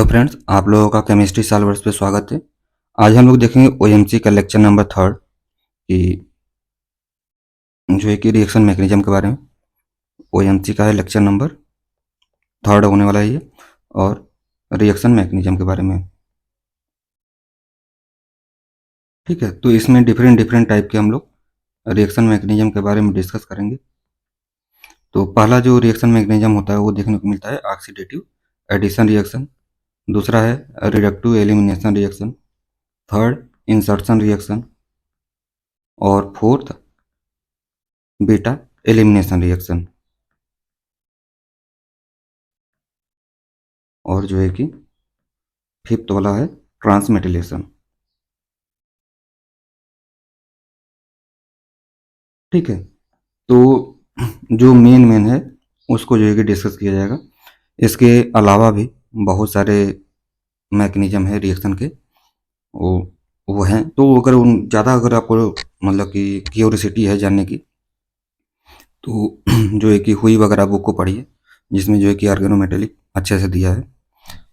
Friends, आप लोगों का केमिस्ट्री साल वर्ष पे स्वागत है। आज हम लोग देखेंगे ओएमसी का लेक्चर नंबर 3 कि जो है कि रिएक्शन मैकेनिज्म के बारे में। ओएमसी का है लेक्चर नंबर 3 होने वाला है ये, और रिएक्शन मैकेनिज्म के बारे में। ठीक है, तो इसमें डिफरेंट डिफरेंट टाइप के हम लोग रिएक्शन मैकेनिज्म के बारे में डिस्कस करेंगे। तो पहला जो रिएक्शन मैकेनिज्म होता है वो देखने को मिलता है ऑक्सीडेटिव एडिशन रिएक्शन। दूसरा है reductive elimination reaction. Third, insertion reaction. और फोर्थ, बीटा एलिमिनेशन रिएक्शन। और जो है कि फिफ्थ वाला है ट्रांसमेटिलेशन। ठीक है, तो जो मेन मेन है उसको जो है कि डिस्कस किया जाएगा। इसके अलावा भी बहुत सारे मैकेनिज्म है रिएक्शन के, वो वो हैं। तो अगर उन ज़्यादा अगर आपको मतलब कि क्यूरियोसिटी है जानने की, तो जो है कि हुई वगैरह बुक को पढ़िए, जिसमें जो है कि ऑर्गेनोमेटेलिक अच्छे से दिया है।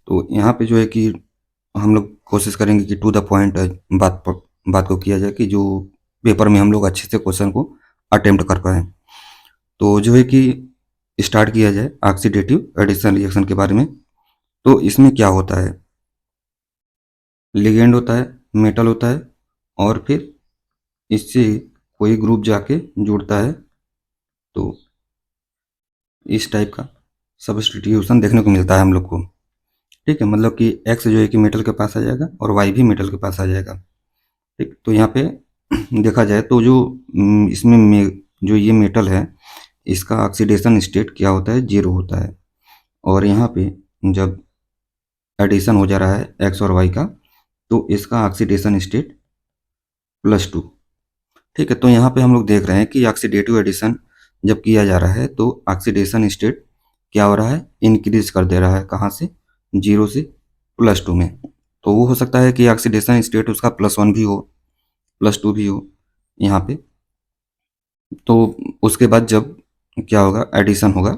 तो यहाँ पे जो है कि हम लोग कोशिश करेंगे कि टू द पॉइंट बात को किया जाए, कि जो पेपर में हम लोग अच्छे से क्वेश्चन को अटेम्प्ट कर पाएँ। तो जो है कि स्टार्ट किया जाए ऑक्सीडेटिव एडिशन रिएक्शन के बारे में। तो इसमें क्या होता है, लिगेंड होता है, मेटल होता है, और फिर इससे कोई ग्रुप जाके जुड़ता है। तो इस टाइप का सब्स्टिट्यूशन देखने को मिलता है हम लोग को। ठीक है, मतलब कि एक्स जो है कि मेटल के पास आ जाएगा और वाई भी मेटल के पास आ जाएगा। ठीक, तो यहाँ पे देखा जाए तो जो जो ये मेटल है, इसका ऑक्सीडेशन स्टेट क्या होता है, 0 होता है। और यहाँ पे जब एडिशन हो जा रहा है एक्स और वाई का, तो इसका ऑक्सीडेशन स्टेट +2। ठीक है, तो यहाँ पे हम लोग देख रहे हैं कि ऑक्सीडेटिव एडिशन जब किया जा रहा है तो ऑक्सीडेशन स्टेट क्या हो रहा है, इंक्रीज कर दे रहा है। कहाँ से, 0 से +2 में। तो वो हो सकता है कि ऑक्सीडेशन स्टेट उसका +1 भी हो, +2 भी हो यहाँ पे। तो उसके बाद जब क्या होगा, एडिशन होगा,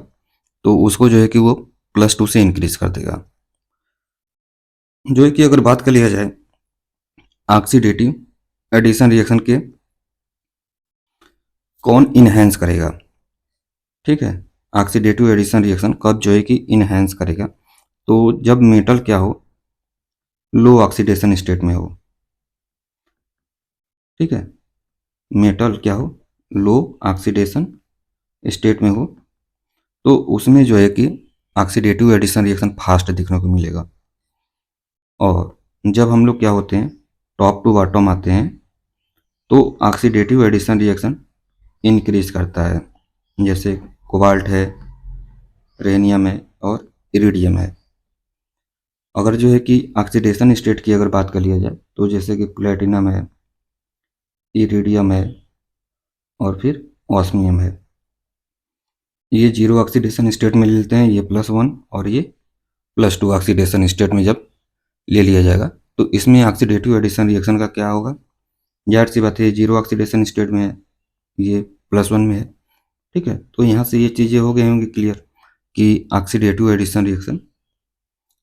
तो उसको जो है कि वो +2 से इंक्रीज कर देगा। जो है कि अगर बात कर लिया जाए ऑक्सीडेटिव एडिशन रिएक्शन के कौन इनहेंस करेगा। ठीक है, ऑक्सीडेटिव एडिशन रिएक्शन कब जो है कि इनहेंस करेगा, तो जब मेटल क्या हो, लो ऑक्सीडेशन स्टेट में हो। ठीक है, मेटल क्या हो, लो ऑक्सीडेशन स्टेट में हो, तो उसमें जो है कि ऑक्सीडेटिव एडिशन रिएक्शन फास्ट देखने को मिलेगा। और जब हम लोग क्या होते हैं, टॉप टू बॉटम आते हैं, तो ऑक्सीडेटिव एडिशन रिएक्शन इंक्रीज करता है। जैसे कोबाल्ट है, रेनियम है, और इरिडियम है। अगर जो है कि ऑक्सीडेशन स्टेट की अगर बात कर लिया जाए, तो जैसे कि प्लेटिनम है, इरिडियम है, और फिर ऑस्मियम है। ये 0 ऑक्सीडेशन स्टेट में ले लेते हैं, ये +1, और ये +2 ऑक्सीडेशन स्टेट में जब ले लिया जाएगा, तो इसमें ऑक्सीडेटिव एडिशन रिएक्शन का क्या होगा, जाहिर सी बात है 0 ऑक्सीडेशन स्टेट में है, ये +1 में है। ठीक है, तो यहाँ से ये चीज़ें हो गई होंगी क्लियर कि ऑक्सीडेटिव एडिशन रिएक्शन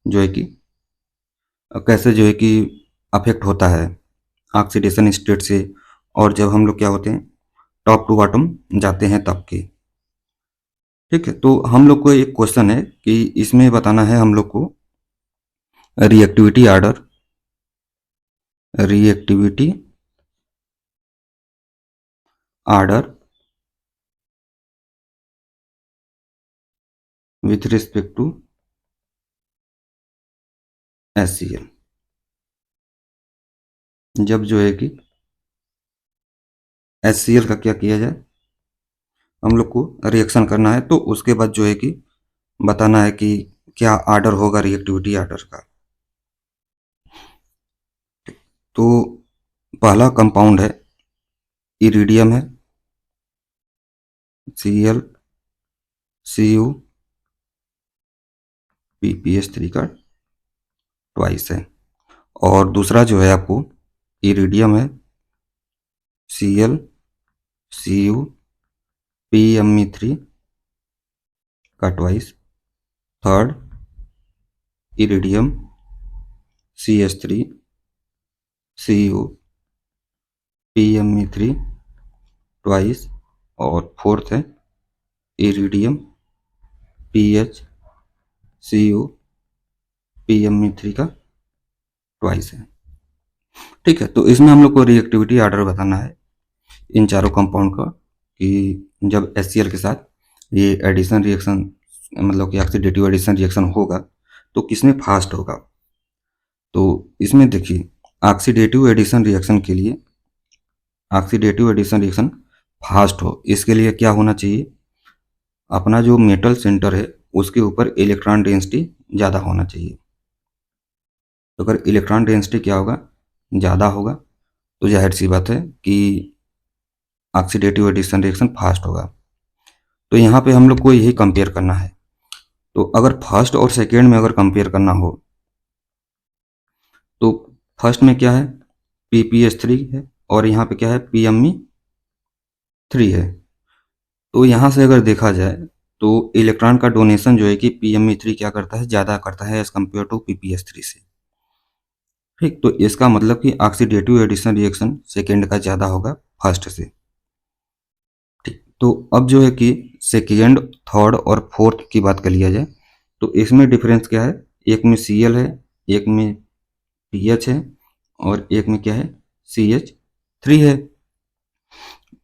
जो है कि कैसे जो है कि अफेक्ट होता है ऑक्सीडेशन स्टेट से, और जब हम लोग क्या होते हैं, टॉप टू बॉटम जाते हैं तब की। ठीक है, तो हम लोग को एक क्वेश्चन है कि इसमें बताना है हम लोग को reactivity order, reactivity order with respect to HCl। जब जो है कि HCl का क्या किया जाए, हम लोग को रिएक्शन करना है, तो उसके बाद जो है कि बताना है कि क्या ऑर्डर होगा रिएक्टिविटी ऑर्डर का। तो पहला कंपाउंड है इरिडियम है, Cl Cu PPH3 का ट्वाइस है। और दूसरा जो है आपको इरिडियम है, Cl Cu PMe3 का twice. Third iridium CH3 CO PME3 twice, और फोर्थ है इरिडियम PH CO PME3 का ट्वाइस है। ठीक है, तो इसमें हम लोग को रिएक्टिविटी ऑर्डर बताना है इन चारों कंपाउंड का, कि जब HCl के साथ ये एडिशन रिएक्शन, मतलब कि ऑक्सीडेटिव एडिशन रिएक्शन होगा तो किसमें फास्ट होगा। तो इसमें देखिए, ऑक्सीडेटिव एडिशन रिएक्शन के लिए, ऑक्सीडेटिव एडिशन रिएक्शन फास्ट हो, इसके लिए क्या होना चाहिए, अपना जो मेटल सेंटर है उसके ऊपर इलेक्ट्रॉन डेंसिटी ज़्यादा होना चाहिए। तो अगर इलेक्ट्रॉन डेंसिटी क्या होगा, ज़्यादा होगा, तो जाहिर सी बात है कि ऑक्सीडेटिव एडिशन रिएक्शन फास्ट होगा। तो यहाँ पे हम लोग को यही कंपेयर करना है। तो अगर फर्स्ट और सेकेंड में अगर कंपेयर करना हो तो फर्स्ट में क्या है, PPH3 है और यहाँ पे क्या है, PME3 है। तो यहाँ से अगर देखा जाए तो इलेक्ट्रॉन का डोनेशन जो है कि PME3 क्या करता है, ज़्यादा करता है एज कम्पेयर टू PPH3 से। ठीक, तो इसका मतलब कि ऑक्सीडेटिव एडिशन रिएक्शन सेकेंड का ज़्यादा होगा फर्स्ट से। ठीक, तो अब जो है कि सेकेंड, थर्ड और फोर्थ की बात कर लिया जाए तो इसमें डिफरेंस क्या है, एक में Cl है, एक में PH है और एक में क्या है, CH3 है।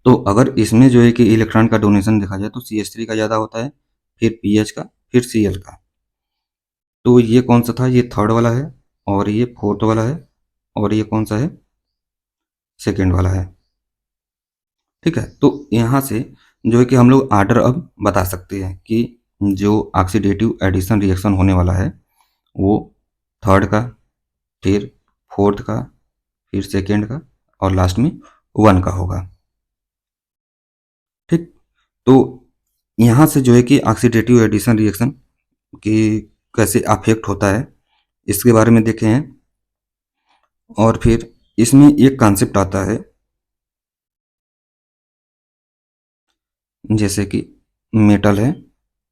तो अगर इसमें जो है कि इलेक्ट्रॉन का डोनेशन देखा जाए तो CH3 का ज़्यादा होता है, फिर PH का, फिर Cl का। तो ये कौन सा था, ये थर्ड वाला है और ये फोर्थ वाला है और ये कौन सा है, सेकेंड वाला है। ठीक है, तो यहाँ से जो है कि हम लोग आर्डर अब बता सकते हैं कि जो ऑक्सीडेटिव एडिशन रिएक्शन होने वाला है वो थर्ड का, फिर फोर्थ का, फिर सेकेंड का और लास्ट में वन का होगा। ठीक, तो यहाँ से जो है कि ऑक्सीडेटिव एडिशन रिएक्शन की कैसे अफेक्ट होता है इसके बारे में देखे हैं। और फिर इसमें एक कॉन्सेप्ट आता है जैसे कि मेटल है,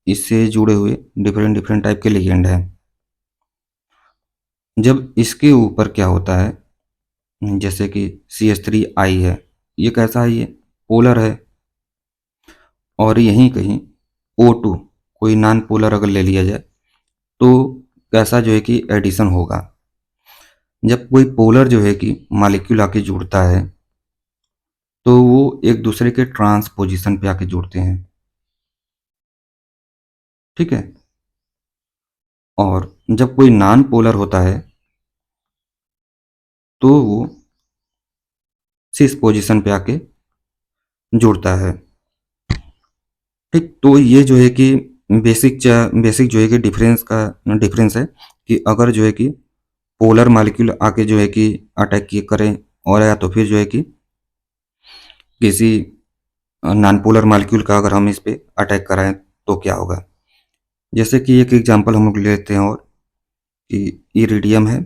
इससे जुड़े हुए डिफरेंट डिफरेंट टाइप के लिगेंड हैं। जब इसके ऊपर क्या होता है, जैसे कि CH3I है, ये कैसा है, ये पोलर है। और यहीं कहीं O2 कोई नॉन पोलर अगर ले लिया जाए तो कैसा जो है कि एडिशन होगा। जब कोई पोलर जो है कि मॉलिक्यूल आके जुड़ता है तो वो एक दूसरे के ट्रांस पोजीशन पे आके जुड़ते हैं। ठीक है, और जब कोई नॉन पोलर होता है तो वो सिस पोजीशन पे आके जुड़ता है। ठीक, तो ये जो है कि बेसिक जो है कि डिफरेंस है कि अगर जो है कि पोलर मॉलिक्यूल आके जो है कि अटैक किए करें, और या तो फिर जो है कि किसी नॉन पोलर मॉलिक्यूल का अगर हम इस पे अटैक कराएं तो क्या होगा। जैसे कि एक एग्जांपल हम लोग ले लेते हैं और कि इरिडियम है,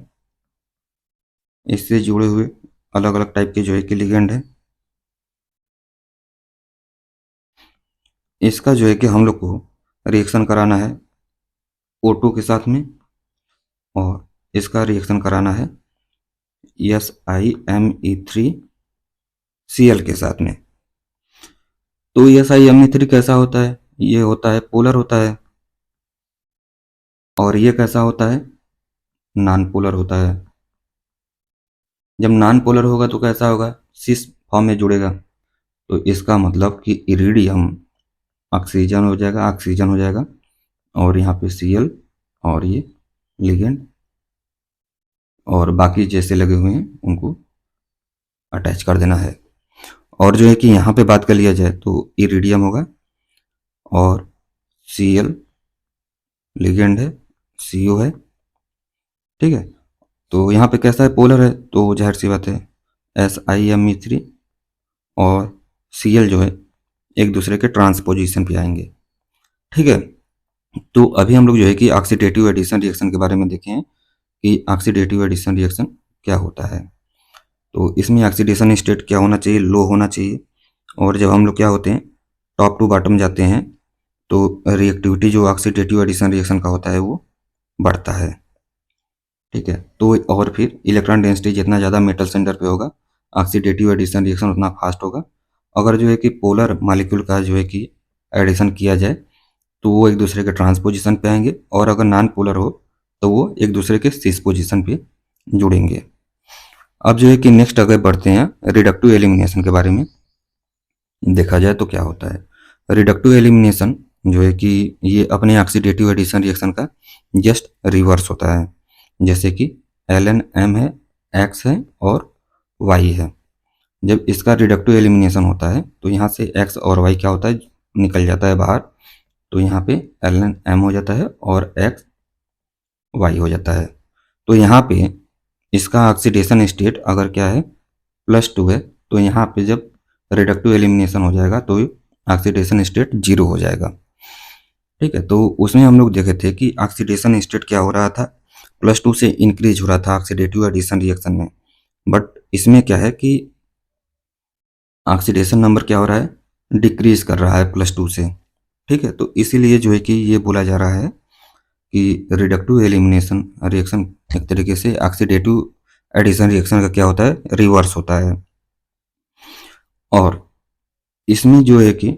इससे जुड़े हुए अलग अलग टाइप के जो है कि लिगेंड है। इसका जो है कि हम लोग को रिएक्शन कराना है O2 के साथ में और इसका रिएक्शन कराना है SiMe3Cl के साथ में। तो SiMe3 कैसा होता है, ये होता है पोलर होता है, और ये कैसा होता है, नॉन पोलर होता है। जब नॉन पोलर होगा तो कैसा होगा, सिस फॉर्म में जुड़ेगा। तो इसका मतलब कि इरिडियम ऑक्सीजन हो जाएगा, ऑक्सीजन हो जाएगा, और यहाँ पे Cl और ये लिगेंड और बाकी जैसे लगे हुए हैं उनको अटैच कर देना है। और जो है कि यहाँ पे बात कर लिया जाए तो इरिडियम होगा और Cl लिगेंड है, CO है। ठीक है, तो यहाँ पे कैसा है, पोलर है, तो जाहिर सी बात है SiMe3 और Cl जो है एक दूसरे के ट्रांसपोजिशन पे आएंगे। ठीक है, तो अभी हम लोग जो है कि ऑक्सीडेटिव एडिशन रिएक्शन के बारे में देखें कि ऑक्सीडेटिव एडिशन रिएक्शन क्या होता है। तो इसमें ऑक्सीडेशन स्टेट क्या होना चाहिए, लो होना चाहिए। और जब हम लोग क्या होते हैं, टॉप टू बॉटम जाते हैं तो रिएक्टिविटी जो ऑक्सीडेटिव एडिशन रिएक्शन का होता है वो बढ़ता है। ठीक है। तो और फिर इलेक्ट्रॉन डेंसिटी जितना ज़्यादा मेटल सेंटर पे होगा, ऑक्सीडेटिव एडिशन रिएक्शन उतना फास्ट होगा। अगर जो है कि पोलर मॉलिक्यूल का जो है कि एडिशन किया जाए तो वो एक दूसरे के ट्रांस पोजीशन पे आएंगे, और अगर नॉन पोलर हो तो वो एक दूसरे के सिस पोजीशन पे जुड़ेंगे। अब जो है कि नेक्स्ट अगर बढ़ते हैं रिडक्टिव एलिमिनेशन के बारे में देखा जाए तो क्या होता है। रिडक्टिव एलिमिनेशन जो है कि ये अपने ऑक्सीडेटिव एडिशन रिएक्शन का जस्ट रिवर्स होता है। जैसे कि LN M है, X है और Y है। जब इसका रिडक्टिव एलिमिनेशन होता है तो यहाँ से X और Y क्या होता है, निकल जाता है बाहर। तो यहाँ पे LN M हो जाता है और X Y हो जाता है। तो यहाँ पे इसका ऑक्सीडेशन स्टेट अगर क्या है +2 है, तो यहाँ पे जब रिडक्टिव एलिमिनेशन हो जाएगा तो ऑक्सीडेशन स्टेट 0 हो जाएगा। ठीक है। तो उसमें हम लोग देखे थे कि ऑक्सीडेशन स्टेट क्या हो रहा था, +2 से इंक्रीज हो रहा था ऑक्सीडेटिव एडिशन रिएक्शन में। बट इसमें क्या है कि ऑक्सीडेशन नंबर क्या हो रहा है, डिक्रीज कर रहा है +2 से। ठीक है। तो इसीलिए जो है कि ये बोला जा रहा है कि रिडक्टिव एलिमिनेशन रिएक्शन एक तरीके से ऑक्सीडेटिव एडिशन रिएक्शन का क्या होता है, रिवर्स होता है। और इसमें जो है कि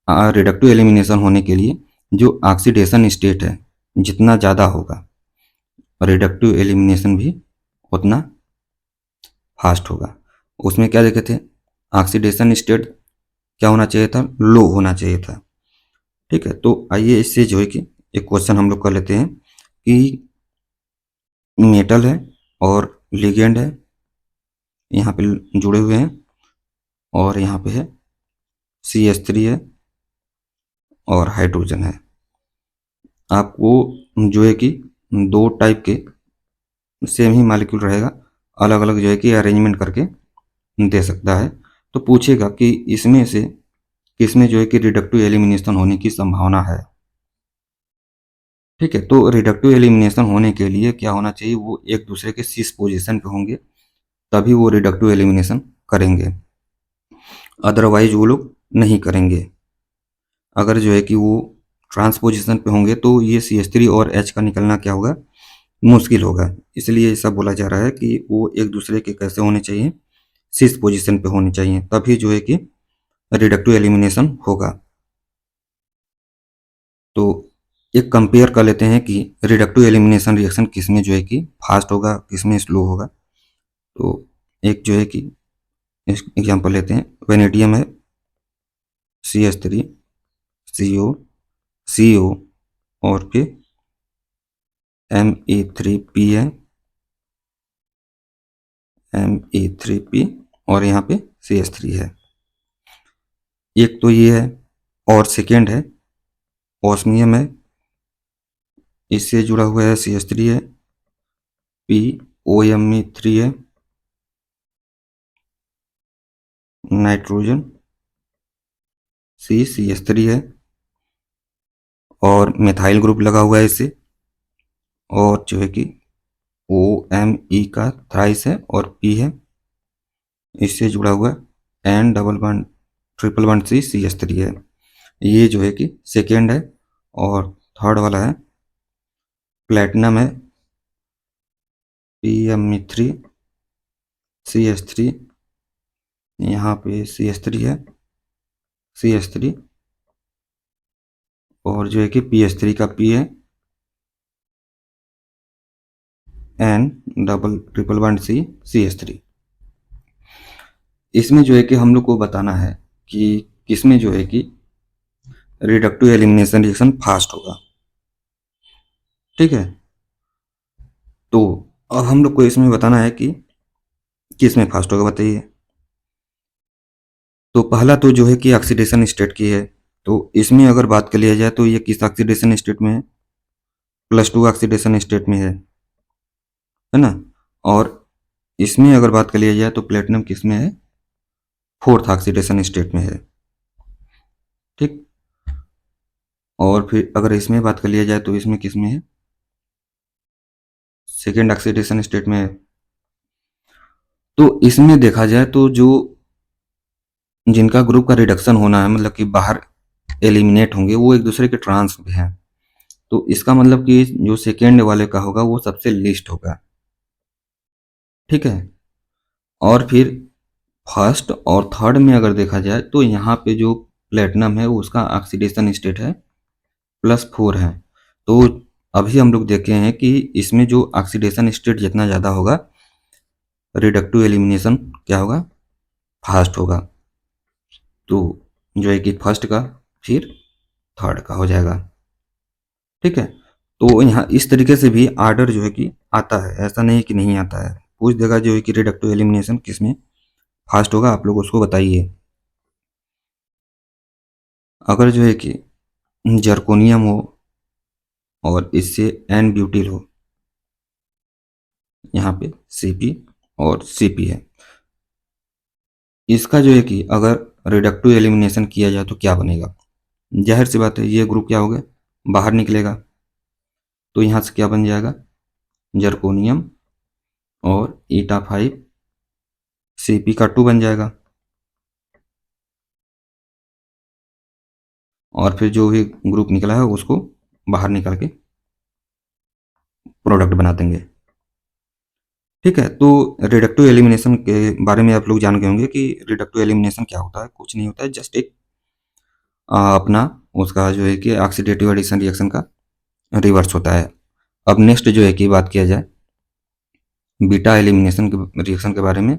रिडक्टिव एलिमिनेशन होने के लिए जो ऑक्सीडेशन स्टेट है जितना ज़्यादा होगा, रिडक्टिव एलिमिनेशन भी उतना फास्ट होगा। उसमें क्या देखे थे, ऑक्सीडेशन स्टेट क्या होना चाहिए था, लो होना चाहिए था। ठीक है। तो आइए इससे जो है कि एक क्वेश्चन हम लोग कर लेते हैं कि मेटल है और लिगेंड है, यहाँ पे जुड़े हुए हैं, और यहाँ पे है CH3 है और हाइड्रोजन है। आपको जो है कि दो टाइप के सेम ही मॉलिक्यूल रहेगा, अलग अलग जो है कि अरेंजमेंट करके दे सकता है। तो पूछेगा कि इसमें से किसमें जो है कि रिडक्टिव एलिमिनेशन होने की संभावना है। ठीक है। तो रिडक्टिव एलिमिनेशन होने के लिए क्या होना चाहिए, वो एक दूसरे के सिस पोजीशन पे होंगे, तभी वो रिडक्टिव एलिमिनेशन करेंगे, अदरवाइज वो लोग नहीं करेंगे। अगर जो है कि वो ट्रांसपोजिशन पे होंगे तो ये CH3 और H का निकलना क्या होगा, मुश्किल होगा। इसलिए ऐसा बोला जा रहा है कि वो एक दूसरे के कैसे होने चाहिए, सिस पोजीशन पे होने चाहिए, तभी जो है कि रिडक्टिव एलिमिनेशन होगा। तो एक कंपेयर कर लेते हैं कि रिडक्टिव एलिमिनेशन रिएक्शन किसमें जो है कि फास्ट होगा, किसमें स्लो होगा। तो एक जो है कि एग्जांपल लेते हैं, वेनेडियम है CH3 CO CO और फिर Me3P है Me3P और यहाँ पे CH3 है। एक तो ये है, और सेकेंड है ऑस्मियम है, इससे जुड़ा हुआ है CH3 है, POMe3 है, नाइट्रोजन CH3 है, और मिथाइल ग्रुप लगा हुआ है इससे, और जो है कि OMe का थ्राइस है और P है, इससे जुड़ा हुआ N+1 CH3 है। ये जो है कि सेकेंड है। और थर्ड वाला है प्लेटिनम है PMe3 CH3, यहाँ पे CH3 है CH3, और जो है कि PH3 का P है N+1 CH3। इसमें जो है कि हम लोग को बताना है कि किसमें जो है कि रिडक्टिव एलिमिनेशन रिएक्शन फास्ट होगा। ठीक है। तो अब हम लोग को इसमें बताना है कि किसमें फास्ट होगा, बताइए। तो पहला तो जो है कि ऑक्सीडेशन स्टेट की है। तो इसमें अगर बात कर लिया जाए तो ये किस ऑक्सीडेशन स्टेट में है, +2 ऑक्सीडेशन स्टेट में है ना। और इसमें अगर बात कर लिया जाए तो प्लेटिनम किस में है, 4th ऑक्सीडेशन स्टेट में है। ठीक। और फिर अगर इसमें बात कर लिया जाए तो इसमें किस में है, 2nd ऑक्सीडेशन स्टेट में है। तो इसमें देखा जाए तो जो जिनका ग्रुप का रिडक्शन होना है, मतलब कि बाहर एलिमिनेट होंगे, वो एक दूसरे के ट्रांस में हैं। तो इसका मतलब कि जो सेकेंड वाले का होगा वो सबसे लीस्ट होगा। ठीक है। और फिर फर्स्ट और थर्ड में अगर देखा जाए तो यहाँ पे जो प्लेटिनम है उसका ऑक्सीडेशन स्टेट है +4 है। तो अभी हम लोग देखे हैं कि इसमें जो ऑक्सीडेशन स्टेट जितना ज़्यादा होगा, रिडक्टिव एलिमिनेशन क्या होगा, फास्ट होगा। तो जो है कि फर्स्ट का फिर थर्ड का हो जाएगा। ठीक है। तो यहाँ इस तरीके से भी आर्डर जो है कि आता है, ऐसा नहीं कि नहीं आता है। पूछ देगा जो है कि रिडक्टिव एलिमिनेशन किसमें फास्ट होगा, आप लोग उसको बताइए। अगर जो है कि जर्कोनियम हो और इससे एन ब्यूटिल हो, यहाँ पे Cp और Cp है, इसका जो है कि अगर रिडक्टिव एलिमिनेशन किया जाए तो क्या बनेगा। जाहिर सी बात है ये ग्रुप क्या हो गया, बाहर निकलेगा। तो यहाँ से क्या बन जाएगा, जर्कोनियम और ईटा 5 Cp का 2 बन जाएगा। और फिर जो भी ग्रुप निकला है उसको बाहर निकाल के प्रोडक्ट बना देंगे। ठीक है। तो रिडक्टिव एलिमिनेशन के बारे में आप लोग जान गए होंगे कि रिडक्टिव एलिमिनेशन क्या होता है। कुछ नहीं होता है, जस्ट एक अपना उसका जो है कि ऑक्सीडेटिव एडिशन रिएक्शन का रिवर्स होता है। अब नेक्स्ट जो है कि बात किया जाए बीटा एलिमिनेशन के रिएक्शन के बारे में,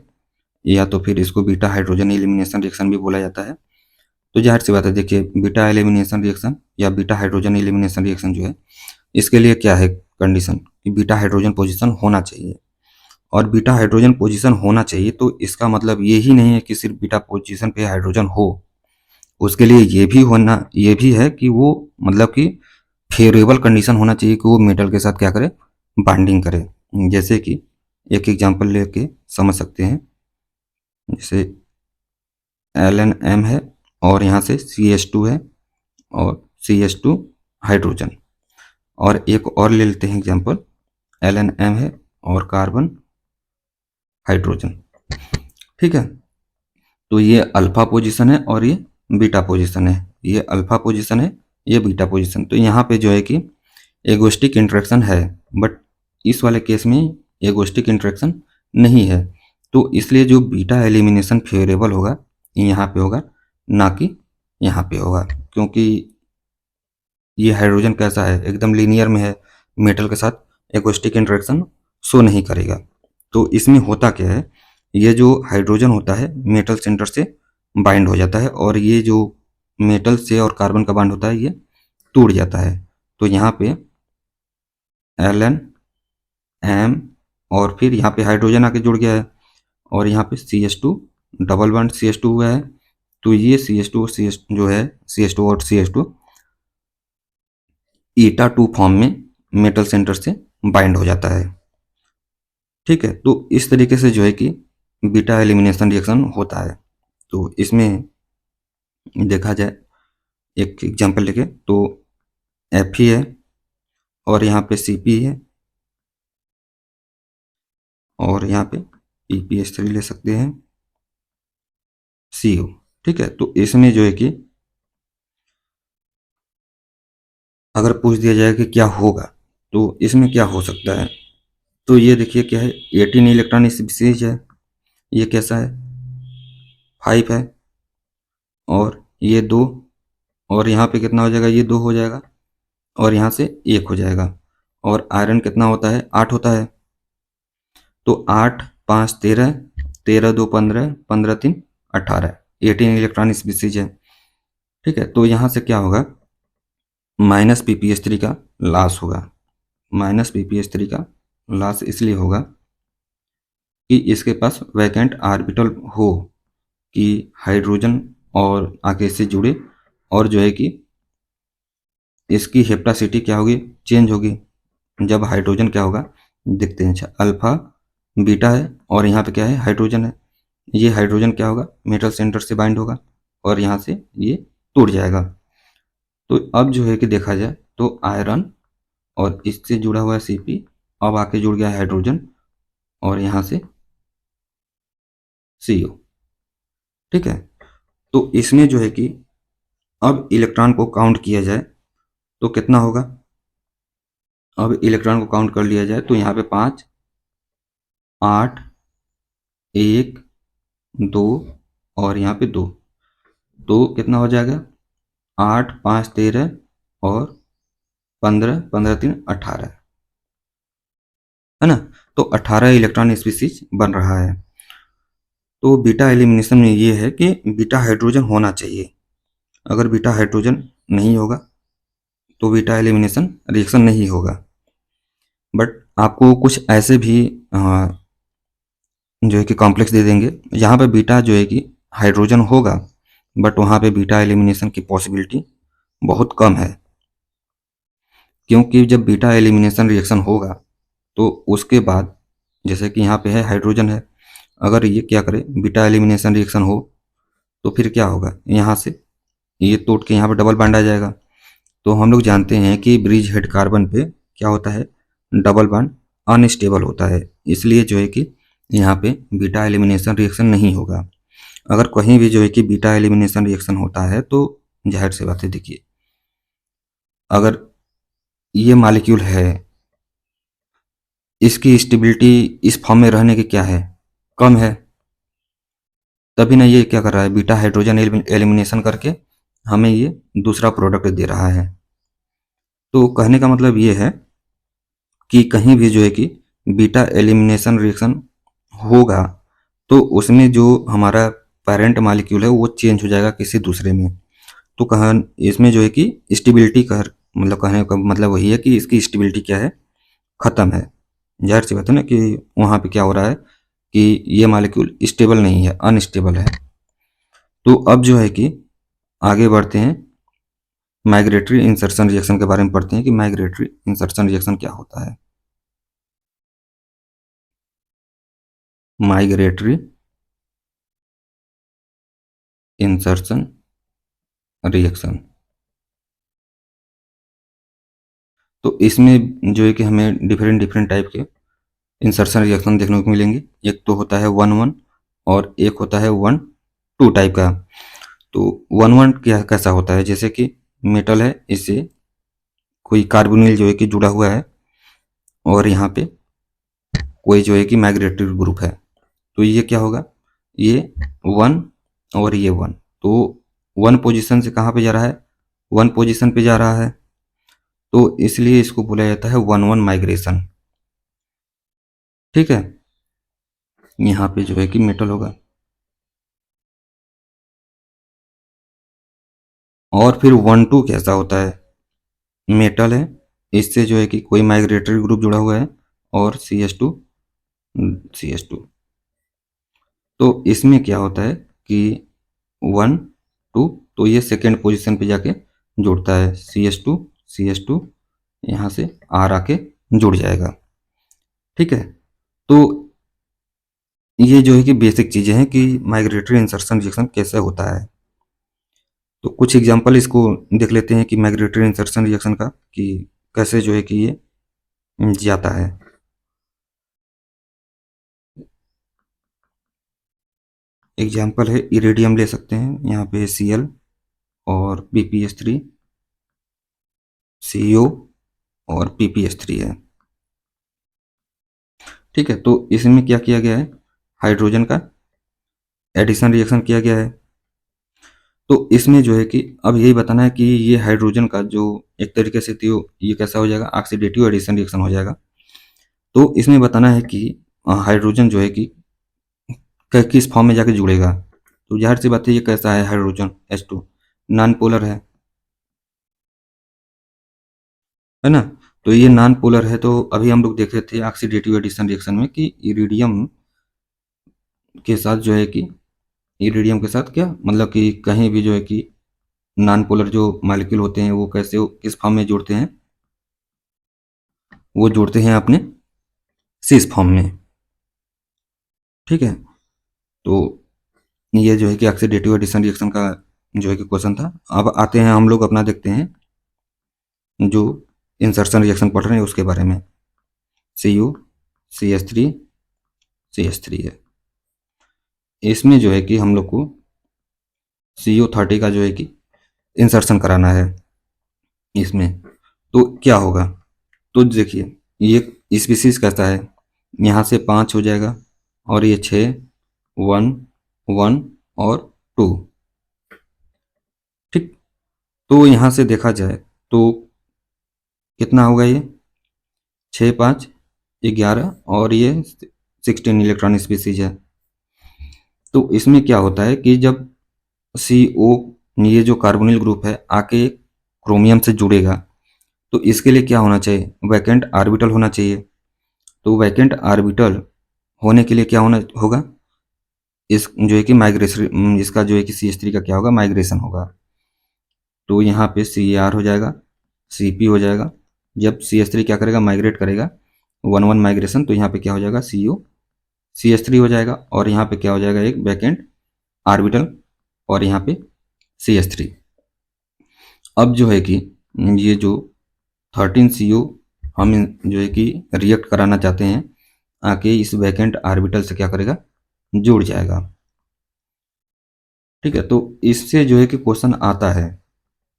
या तो फिर इसको बीटा हाइड्रोजन एलिमिनेशन रिएक्शन भी बोला जाता है। तो जाहिर सी बात है, देखिए बीटा एलिमिनेशन रिएक्शन या बीटा हाइड्रोजन एलिमिनेशन रिएक्शन जो है, इसके लिए क्या है कंडीशन कि बीटा हाइड्रोजन पोजीशन होना चाहिए। और बीटा हाइड्रोजन पोजीशन होना चाहिए तो इसका मतलब ये ही नहीं है कि सिर्फ बीटा पोजीशन पे हाइड्रोजन हो। उसके लिए ये भी है कि वो मतलब कि फेवरेबल कंडीशन होना चाहिए कि वो मेटल के साथ क्या करे, बाइंडिंग करे। जैसे कि एक एग्जांपल लेके समझ सकते हैं। जैसे Ln है और यहाँ से CH2 है और CH2 हाइड्रोजन। और एक और ले लेते हैं एग्जांपल, Ln है और कार्बन हाइड्रोजन। ठीक है। तो ये अल्फा पोजीशन है और ये बीटा पोजीशन है। ये अल्फा पोजीशन है, ये बीटा पोजीशन। तो यहाँ पे जो है कि एगोस्टिक इंटरेक्शन है, बट इस वाले केस में एगोस्टिक इंटरेक्शन नहीं है। तो इसलिए जो बीटा एलिमिनेशन फेवरेबल होगा यहाँ पे होगा, ना कि यहाँ पे होगा। क्योंकि ये हाइड्रोजन कैसा है, एकदम लीनियर में है, मेटल के साथ एकोस्टिक इंटरेक्शन शो नहीं करेगा। तो इसमें होता क्या है, ये जो हाइड्रोजन होता है मेटल सेंटर से बाइंड हो जाता है और ये जो मेटल से और कार्बन का बाइंड होता है ये टूट जाता है। तो यहाँ पे Ln M और फिर यहाँ पे हाइड्रोजन आके जुड़ गया है और यहाँ पे CH2 डबल बॉन्ड CH2 हुआ है। तो ये CH2 और CH जो है CH2 और CH2 ईटा 2 फॉर्म में मेटल सेंटर से बाइंड हो जाता है। ठीक है। तो इस तरीके से जो है कि बीटा एलिमिनेशन रिएक्शन होता है। तो इसमें देखा जाए एक एग्जांपल लेके तो Fe है और यहाँ पे Cp है और यहाँ पे PPH3 ले सकते हैं, CO। ठीक है। तो इसमें जो है कि अगर पूछ दिया जाए कि क्या होगा तो इसमें क्या हो सकता है, तो ये देखिए क्या है, 18 इलेक्ट्रॉन इस विशेष है, ये कैसा है 5 है और ये 2 और यहाँ पे कितना हो जाएगा, ये 2 हो जाएगा और यहाँ से 1 हो जाएगा। और आयरन कितना होता है, 8 होता है। तो 8 5 13, 13 2 15, 15 3 18, 18 इलेक्ट्रॉन स्पीसीज है। ठीक है। तो यहाँ से क्या होगा, -PPH3 का लॉस होगा। -PPH3 का लॉस इसलिए होगा कि इसके पास वैकेंट ऑर्बिटल हो, कि हाइड्रोजन और आगे से जुड़े और जो है कि इसकी हेप्टासिटी क्या होगी, चेंज होगी। जब हाइड्रोजन क्या होगा, देखते हैं। अच्छा, अल्फा बीटा है और यहाँ पे क्या है, हाइड्रोजन है। ये हाइड्रोजन क्या होगा, मेटल सेंटर से बाइंड होगा और यहाँ से ये टूट जाएगा। तो अब जो है कि देखा जाए तो आयरन और इससे जुड़ा हुआ है Cp, अब आके जुड़ गया है हाइड्रोजन और यहाँ से CO। ठीक है। तो इसमें जो है कि अब इलेक्ट्रॉन को काउंट किया जाए तो कितना होगा। अब इलेक्ट्रॉन को काउंट कर लिया जाए तो यहाँ पे 5 8 1 2 और यहाँ पे 2, तो कितना हो जाएगा 8 5 13 और 15 15 3 18, है ना। तो 18 इलेक्ट्रॉन स्पीसीज बन रहा है। तो बीटा एलिमिनेशन में ये है कि बीटा हाइड्रोजन होना चाहिए। अगर बीटा हाइड्रोजन नहीं होगा तो बीटा एलिमिनेशन रिएक्शन नहीं होगा। बट आपको कुछ ऐसे भी जो है कि कॉम्प्लेक्स दे देंगे जहाँ पे बीटा जो है कि हाइड्रोजन होगा, बट वहाँ पे बीटा एलिमिनेशन की पॉसिबिलिटी बहुत कम है। क्योंकि जब बीटा एलिमिनेशन रिएक्शन होगा तो उसके बाद जैसे कि यहाँ पे है हाइड्रोजन है, अगर ये क्या करे बीटा एलिमिनेशन रिएक्शन हो तो फिर क्या होगा, यहाँ से ये तोड़ के यहाँ पे डबल बॉन्ड आ जाएगा। तो हम लोग जानते हैं कि ब्रिज हेड कार्बन पे क्या होता है, डबल बॉन्ड अनस्टेबल होता है, इसलिए जो है कि यहाँ पे बीटा एलिमिनेशन रिएक्शन नहीं होगा। अगर कहीं भी जो है कि बीटा एलिमिनेशन रिएक्शन होता है तो जाहिर सी बात है, देखिए अगर ये मॉलिक्यूल है, इसकी स्टेबिलिटी इस फॉर्म में रहने की क्या है, कम है, तभी ना ये क्या कर रहा है बीटा हाइड्रोजन एलिमिनेशन करके हमें ये दूसरा प्रोडक्ट दे रहा है। तो कहने का मतलब ये है कि कहीं भी जो है कि बीटा एलिमिनेशन रिएक्शन होगा तो उसमें जो हमारा पेरेंट मॉलिक्यूल है वो चेंज हो जाएगा किसी दूसरे में। तो कहा इसमें जो है कि स्टेबिलिटी का मतलब कहने का मतलब वही है कि इसकी स्टेबिलिटी क्या है, ख़त्म है। जाहिर सी बात है ना कि वहाँ पे क्या हो रहा है कि ये मॉलिक्यूल स्टेबल नहीं है, अनस्टेबल है। तो अब जो है कि आगे बढ़ते हैं, माइग्रेटरी इंसर्शन रिएक्शन के बारे में पढ़ते हैं कि माइग्रेटरी इंसर्शन रिएक्शन क्या होता है। माइग्रेटरी इंसर्शन रिएक्शन, तो इसमें जो है कि हमें डिफरेंट डिफरेंट टाइप के इंसर्शन रिएक्शन देखने को मिलेंगे। एक तो होता है 1-1 और एक होता है 1-2 टाइप का। तो 1-1 क्या कैसा होता है, जैसे कि मेटल है, इससे कोई कार्बोनिल जो है कि जुड़ा हुआ है और यहाँ पे कोई जो है कि माइग्रेटरी ग्रुप है, तो ये क्या होगा, ये 1 और ये 1, तो 1 पोजीशन से कहाँ पे जा रहा है, 1 पोजीशन पे जा रहा है, तो इसलिए इसको बोला जाता है 1-1 माइग्रेशन। ठीक है, यहाँ पे जो है कि मेटल होगा और फिर 1-2 कैसा होता है, मेटल है, इससे जो है कि कोई माइग्रेटरी ग्रुप जुड़ा हुआ है और CH2 तो इसमें क्या होता है कि 1-2, तो ये सेकेंड पोजीशन पे जाके जुड़ता है, CH2 यहाँ से R आके जुड़ जाएगा। ठीक है, तो ये जो है कि बेसिक चीज़ें हैं कि माइग्रेटरी इंसर्शन रिएक्शन कैसे होता है। तो कुछ एग्जांपल इसको देख लेते हैं कि माइग्रेटरी इंसर्शन रिएक्शन का कि कैसे जो है कि ये जाता है। एग्जांपल है इरिडियम ले सकते हैं, यहाँ पे Cl और PPS3, CO और PPS3 है। ठीक है, तो इसमें क्या किया गया है, हाइड्रोजन का एडिशन रिएक्शन किया गया है। तो इसमें जो है कि अब यही बताना है कि ये हाइड्रोजन का जो एक तरीके से तो ये कैसा हो जाएगा, ऑक्सीडेटिव एडिशन रिएक्शन हो जाएगा। तो इसमें बताना है कि हाइड्रोजन जो है कि किस फॉर्म में जाके जुड़ेगा। तो जाहिर सी बात है ये कैसा है, हाइड्रोजन H2 नॉन पोलर है ना। तो ये नॉन पोलर है, तो अभी हम लोग देख रहे थे ऑक्सीडेटिव एडिशन रिएक्शन में कि इरिडियम के साथ जो है कि इरिडियम के साथ क्या मतलब कि कहीं भी जो है कि नॉन पोलर जो मॉलिक्यूल होते हैं वो कैसे किस फॉर्म में जुड़ते हैं, वो जुड़ते हैं अपने सिस फॉर्म में। ठीक है, तो ये जो है कि ऑक्सीडेटिव एडिशन रिएक्शन का जो है कि क्वेश्चन था। अब आते हैं हम लोग अपना देखते हैं जो इंसर्शन रिएक्शन पढ़ रहे हैं उसके बारे में। CuCH3CH3 है, इसमें जो है कि हम लोग को CO30 का जो है कि इंसर्शन कराना है इसमें। तो क्या होगा, तो देखिए ये स्पीसीज कैसा है, यहाँ से 5 हो जाएगा और ये 6 1 1 और 2। ठीक, तो यहाँ से देखा जाए तो कितना होगा, ये 6 5 11 और ये 16 इलेक्ट्रॉन स्पीसीज है। तो इसमें क्या होता है कि जब CO ये जो कार्बोनिल ग्रुप है आके क्रोमियम से जुड़ेगा तो इसके लिए क्या होना चाहिए, वैकेंट ऑर्बिटल होना चाहिए। तो वैकेंट ऑर्बिटल होने के लिए क्या होना होगा, इस जो है कि माइग्रेशन, इसका जो है कि CH3 का क्या होगा, माइग्रेशन होगा। तो यहाँ पे CAR हो जाएगा, CP हो जाएगा। जब CH3 क्या करेगा, माइग्रेट करेगा 1 1 माइग्रेशन, तो यहाँ पे क्या हो जाएगा, CO CH3 हो जाएगा और यहाँ पे क्या हो जाएगा, एक वैकेंट ऑर्बिटल और यहाँ पे CH3। अब जो है कि ये जो 13CO हम जो है कि रिएक्ट कराना चाहते हैं आके इस वैकेंट ऑर्बिटल से क्या करेगा, जुड़ जाएगा। ठीक है, तो इससे जो है कि क्वेश्चन आता है,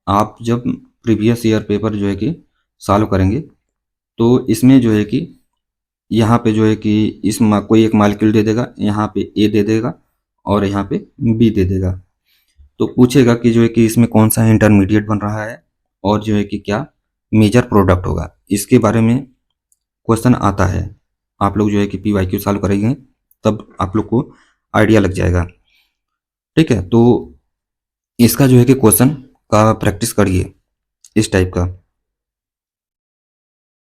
आप जब प्रीवियस ईयर पेपर जो है कि सॉल्व करेंगे तो इसमें जो है कि यहाँ पे जो है कि कोई एक मॉलिक्यूल दे देगा, यहाँ पे ए दे देगा और यहाँ पे बी दे देगा। तो पूछेगा कि जो है कि इसमें कौन सा इंटरमीडिएट बन रहा है और जो है कि क्या मेजर प्रोडक्ट होगा, इसके बारे में क्वेश्चन आता है। आप लोग जो है कि PYQ सॉल्व करेंगे तब आप लोग को आइडिया लग जाएगा। ठीक है, तो इसका जो है कि क्वेश्चन का प्रैक्टिस करिए इस टाइप का।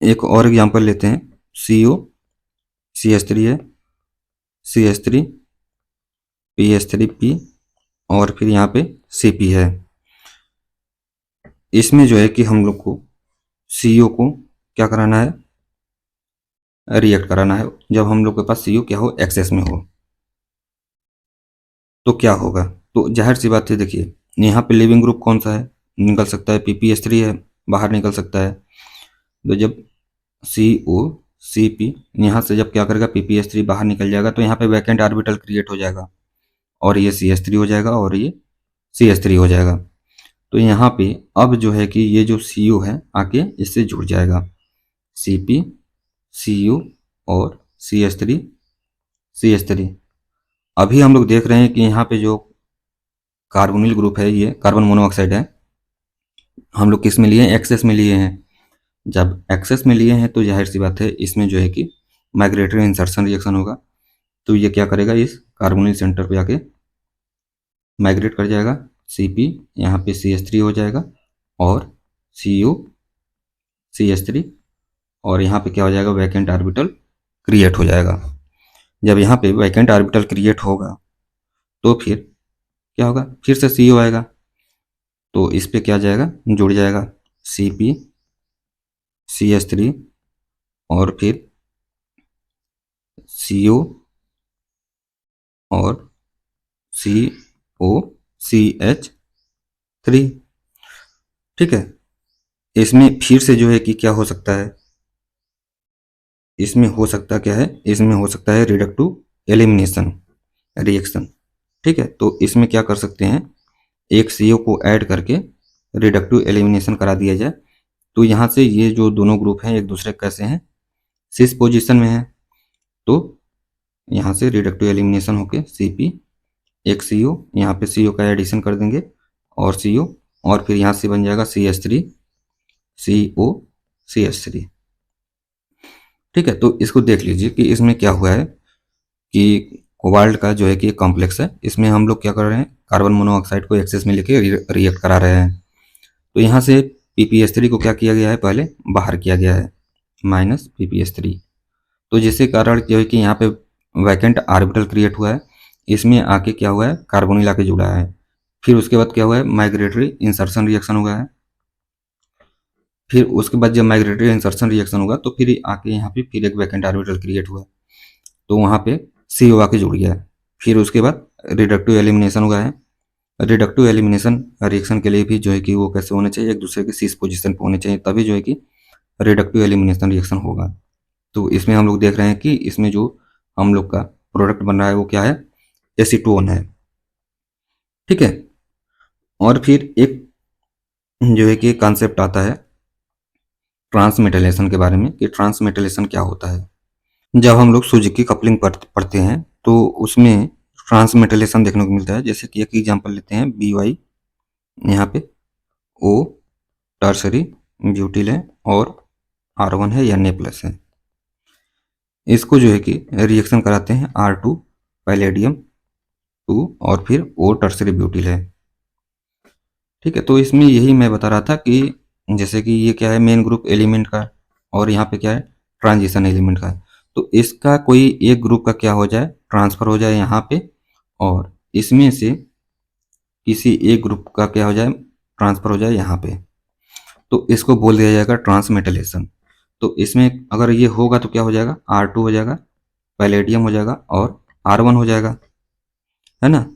एक और एग्जांपल लेते हैं, CO CH3 है, CH3 PH3P और फिर यहाँ पे CP है। इसमें जो है कि हम लोग को CO को क्या कराना है, रिएक्ट कराना है। जब हम लोग के पास CO क्या हो, एक्सेस में हो तो क्या होगा, तो जाहिर सी बात है, देखिए यहाँ पे लिविंग ग्रुप कौन सा है, निकल सकता है PPH3 है, बाहर निकल सकता है। तो जब CO CP यहाँ से जब क्या करेगा, PPH3 बाहर निकल जाएगा तो यहाँ पे वैकेंट ऑर्बिटल क्रिएट हो जाएगा और ये CH3 हो जाएगा और ये CH3 हो जाएगा। तो यहाँ पे अब जो है कि ये जो CO है आके इससे जुड़ जाएगा, CP CO और CH3 अभी हम लोग देख रहे हैं कि यहाँ पे जो कार्बोनिल ग्रुप है, ये कार्बन मोनोऑक्साइड है, हम लोग किस में लिए हैं, एक्सेस में लिए हैं। जब एक्सेस में लिए हैं तो जाहिर सी बात है इसमें जो है कि माइग्रेटरी इंसर्शन रिएक्शन होगा। तो ये क्या करेगा, इस कार्बोनिल सेंटर पे आके माइग्रेट कर जाएगा, CP यहाँ पे CH3 हो जाएगा और CO CH3 और यहाँ पे क्या हो जाएगा, वैकेंट ऑर्बिटल क्रिएट हो जाएगा। जब यहाँ पे वैकेंट ऑर्बिटल क्रिएट होगा तो फिर क्या होगा, फिर से CO आएगा तो इस पे क्या जाएगा, जुड़ जाएगा, CP CH3 और फिर CO और COCH3। ठीक है, इसमें फिर से जो है कि क्या हो सकता है, इसमें हो सकता क्या है, इसमें हो सकता है रिडक्टिव एलिमिनेशन रिएक्शन। ठीक है, तो इसमें क्या कर सकते हैं, एक CO को ऐड करके रिडक्टिव एलिमिनेशन करा दिया जाए। तो यहाँ से ये जो दोनों ग्रुप हैं एक दूसरे कैसे हैं, सिस पोजीशन में है। तो यहाँ से रिडक्टिव एलिमिनेशन होके CP एक CO, यहाँ पे CO का एडिशन कर देंगे और CO और फिर यहाँ से बन जाएगा CH3 CO CH3। ठीक है, तो इसको देख लीजिए कि इसमें क्या हुआ है कि कोबाल्ट का जो है कि कॉम्प्लेक्स है, इसमें हम लोग क्या कर रहे हैं, कार्बन मोनोऑक्साइड को एक्सेस में लेके रिएक्ट करा रहे हैं। तो यहाँ से PPH3 को क्या किया गया है, पहले बाहर किया गया है माइनस PPH3। तो जिसके कारण क्या है कि यहाँ पे वैकेंट ऑर्बिटल क्रिएट हुआ है, इसमें आके क्या हुआ है, कार्बोनिल आके जुड़ा है। फिर उसके बाद क्या हुआ है, माइग्रेटरी इंसर्शन रिएक्शन हुआ है। फिर उसके बाद जब माइग्रेटरी इंसर्शन रिएक्शन होगा तो फिर आके यहाँ पे फिर एक वैकेंट ऑर्बिटल क्रिएट हुआ, तो वहाँ पे CO आके जुड़ गया है। फिर उसके बाद रिडक्टिव एलिमिनेशन हुआ है। रिडक्टिव एलिमिनेशन रिएक्शन के लिए भी जो है कि वो कैसे होने चाहिए, एक दूसरे के सीस पोजीशन पे होने चाहिए, तभी जो है कि रिडक्टिव एलिमिनेशन रिएक्शन होगा। तो इसमें हम लोग देख रहे हैं कि इसमें जो हम लोग का प्रोडक्ट बन रहा है वो क्या है, एसीटोन है। ठीक है, और फिर एक जो है कि कॉन्सेप्ट आता है ट्रांसमेटलेशन के बारे में, कि ट्रांसमेटलेशन क्या होता है। जब हम लोग सुजुकी कपलिंग पढ़ते हैं तो उसमें ट्रांसमेटलेशन देखने को मिलता है। जैसे कि एक एग्जांपल लेते हैं, BY, यहाँ पे O टर्सरी ब्यूटिल है और R1 है या Na+ है। इसको जो है कि रिएक्शन कराते हैं R2 पैलेडियम 2 और फिर O टर्सरी ब्यूटिल है। ठीक है, तो इसमें यही मैं बता रहा था कि जैसे कि ये क्या है, मेन ग्रुप एलिमेंट का, और यहाँ पे क्या है, ट्रांजिशन एलिमेंट का। तो इसका कोई एक ग्रुप का क्या हो जाए, ट्रांसफर हो जाए यहाँ पे, और इसमें से किसी एक ग्रुप का क्या हो जाए, ट्रांसफर हो जाए यहाँ पे, तो इसको बोल दिया जाएगा ट्रांसमेटलेशन। तो इसमें अगर ये होगा तो क्या हो जाएगा, R2 हो जाएगा, पैलेडियम हो जाएगा और R1 हो जाएगा, है ना।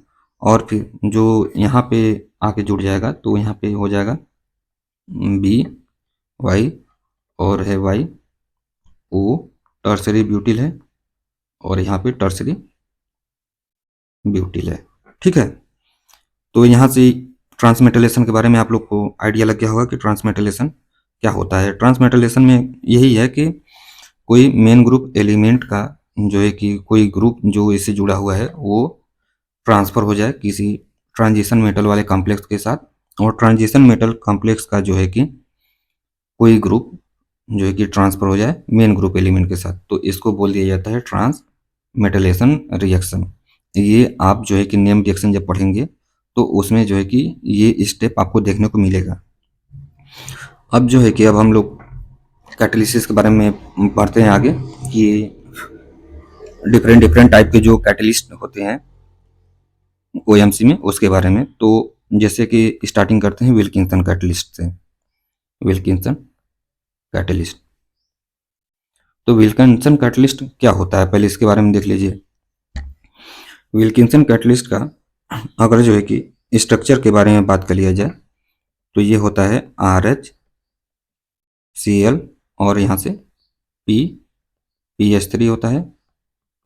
और फिर जो यहाँ पे आके जुड़ जाएगा तो यहाँ पे हो जाएगा BY और है YO टर्सरी ब्यूटिल है और यहाँ पे टर्सरी ब्यूटिल है। ठीक है, तो यहाँ से ट्रांसमेटलेशन के बारे में आप लोग को आइडिया लग गया होगा कि ट्रांसमेटलेशन क्या होता है। ट्रांसमेटलेशन में यही है कि कोई मेन ग्रुप एलिमेंट का जो है कि कोई ग्रुप जो इससे जुड़ा हुआ है वो ट्रांसफ़र हो जाए किसी ट्रांजिशन मेटल वाले कॉम्प्लेक्स के साथ, और ट्रांजिशन मेटल कॉम्प्लेक्स का जो है कि कोई ग्रुप जो है कि ट्रांसफ़र हो जाए मेन ग्रुप एलिमेंट के साथ, तो इसको बोल दिया जाता है ट्रांसमेटलेशन रिएक्शन। ये आप जो है कि नेम रिएक्शन जब पढ़ेंगे तो उसमें जो है कि ये स्टेप आपको देखने को मिलेगा। अब जो है कि अब हम लोग कैटालिसिस के बारे में पढ़ते हैं आगे, कि डिफरेंट डिफरेंट टाइप के जो कैटलिस्ट होते हैं OMC में, उसके बारे में। तो जैसे कि स्टार्टिंग करते हैं विल्किंसन कैटलिस्ट से। विल्किंसन कैटलिस्ट, तो विल्किंसन कैटलिस्ट क्या होता है, पहले इसके बारे में देख लीजिए। विल्किंसन कैटलिस्ट का अगर जो है कि स्ट्रक्चर के बारे में बात कर लिया जाए तो ये होता है RHCl और यहाँ से PH3 होता है,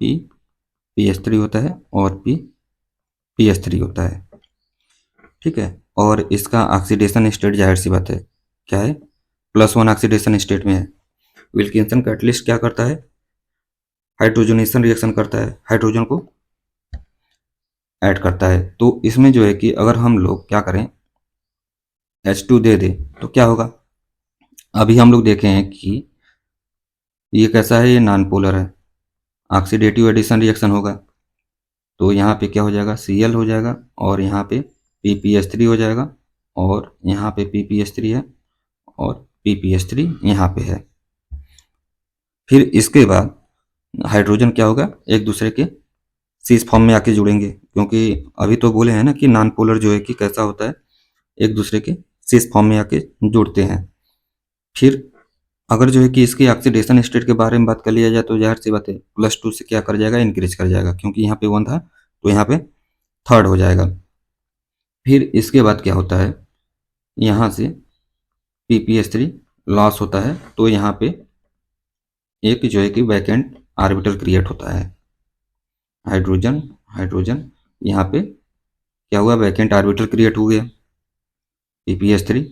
PH3 होता है और PH3 होता है। ठीक है, और इसका ऑक्सीडेशन स्टेट जाहिर सी बात है क्या है, +1 ऑक्सीडेशन स्टेट में है। विल्किंसन कैटलिस्ट क्या करता है, हाइड्रोजनेशन रिएक्शन करता है, हाइड्रोजन को ऐड करता है। तो इसमें जो है कि अगर हम लोग क्या करें, H2 दे दें तो क्या होगा, अभी हम लोग देखे हैं कि ये कैसा है, ये नॉन पोलर है, ऑक्सीडेटिव एडिशन रिएक्शन होगा। तो यहाँ पे क्या हो जाएगा, Cl हो जाएगा और यहाँ पे PPH3 हो जाएगा और यहाँ पे PPH3 है और PPH3 यहाँ पे है। फिर इसके बाद हाइड्रोजन क्या होगा, एक दूसरे के सीस फॉर्म में आके जुड़ेंगे, क्योंकि अभी तो बोले हैं ना कि नॉन पोलर जो है कि कैसा होता है, एक दूसरे के सीस फॉर्म में आके जुड़ते हैं। फिर अगर जो है कि इसकी ऑक्सीडेशन स्टेट के बारे में बात कर लिया जाए तो जाहिर सी बात है +2 से क्या कर जाएगा, इंक्रीज कर जाएगा, क्योंकि यहाँ पे 1 था तो यहाँ पे 3rd हो जाएगा। फिर इसके बाद क्या होता है, यहाँ से PPH3 लॉस होता है तो यहाँ पे एक जो है कि वैकेंट ऑर्बिटल क्रिएट होता है, हाइड्रोजन हाइड्रोजन, यहाँ पे क्या हुआ, वैकेंट ऑर्बिटल क्रिएट हो गया, PPH3।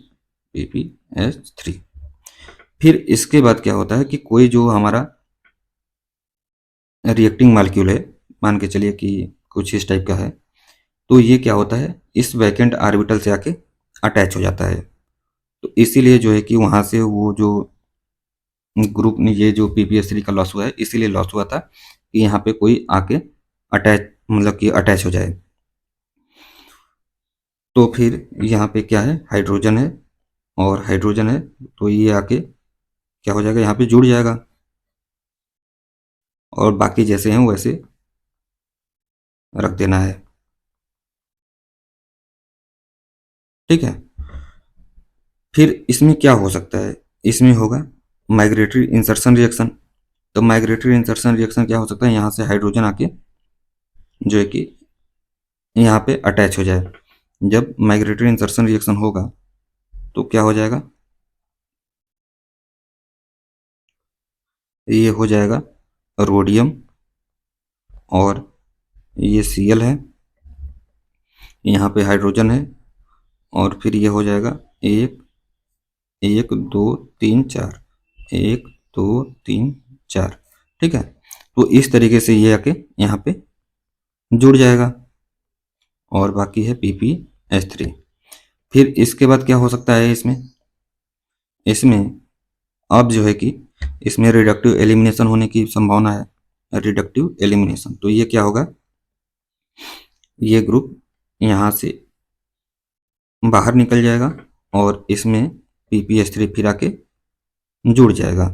फिर इसके बाद क्या होता है कि कोई जो हमारा रिएक्टिंग मॉलिक्यूल है, मान के चलिए कि कुछ इस टाइप का है, तो ये क्या होता है, इस वैकेंट ऑर्बिटल से आके अटैच हो जाता है। तो इसीलिए जो है कि वहाँ से वो जो ग्रुप ने ये जो PPH3 का लॉस हुआ है, इसीलिए लॉस हुआ था कि यहाँ पे कोई आके अटैच, मतलब कि अटैच हो जाए। तो फिर यहाँ पे क्या है, हाइड्रोजन है और हाइड्रोजन है, तो ये आके क्या हो जाएगा, यहाँ पे जुड़ जाएगा और बाकी जैसे हैं वैसे रख देना है। ठीक है, फिर इसमें क्या हो सकता है, इसमें होगा माइग्रेटरी इंसर्शन रिएक्शन। तो माइग्रेटरी इंसर्शन रिएक्शन क्या हो सकता है, यहाँ से हाइड्रोजन आके जो है कि यहाँ पे अटैच हो जाए। जब माइग्रेटरी इंसर्शन रिएक्शन होगा तो क्या हो जाएगा, ये हो जाएगा रोडियम और ये Cl है, यहाँ पे हाइड्रोजन है और फिर ये हो जाएगा 1 1 2 3 4, 1 2 3 4। ठीक है, तो इस तरीके से ये आके यहाँ पे जुड़ जाएगा और बाकी है PP H3। फिर इसके बाद क्या हो सकता है इसमें, इसमें अब जो है कि इसमें रिडक्टिव एलिमिनेशन होने की संभावना है। रिडक्टिव एलिमिनेशन तो ये क्या होगा, ये ग्रुप यहाँ से बाहर निकल जाएगा और इसमें PP H3 फिर आके जुड़ जाएगा।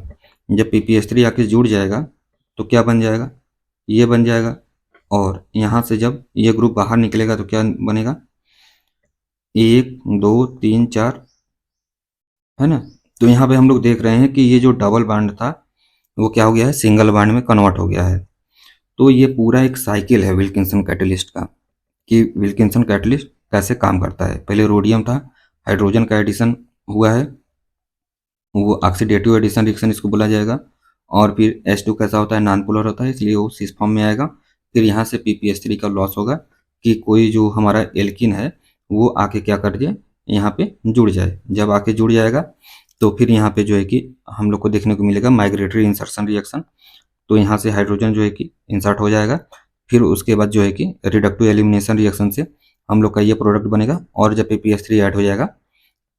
जब PP H3 आके जुड़ जाएगा तो क्या बन जाएगा, ये बन जाएगा। और यहाँ से जब ये ग्रुप बाहर निकलेगा तो क्या बनेगा, 1 2 3 4, है ना। तो यहाँ पे हम लोग देख रहे हैं कि ये जो डबल बॉन्ड था वो क्या हो गया है, सिंगल बॉन्ड में कन्वर्ट हो गया है। तो ये पूरा एक साइकिल है विल्किंसन कैटलिस्ट का, कि विल्किंसन कैटलिस्ट कैसे काम करता है। पहले रोडियम था, हाइड्रोजन का एडिशन हुआ है, वो ऑक्सीडेटिव एडिशन रिएक्शन इसको बोला जाएगा। और फिर H2 कैसा होता है, नॉन पोलर होता है, इसलिए वो सिस फॉर्म में आएगा। फिर यहाँ से PP H3 का लॉस होगा कि कोई जो हमारा एल्किन है वो आके क्या कर दे, यहाँ पे जुड़ जाए। जब आके जुड़ जाएगा तो फिर यहाँ पे जो है कि हम लोग को देखने को मिलेगा माइग्रेटरी इंसर्शन रिएक्शन। तो यहाँ से हाइड्रोजन जो है कि इंसर्ट हो जाएगा। फिर उसके बाद जो है कि रिडक्टिव एलिमिनेशन रिएक्शन से हम लोग का ये प्रोडक्ट बनेगा। और जब PP H3 ऐड हो जाएगा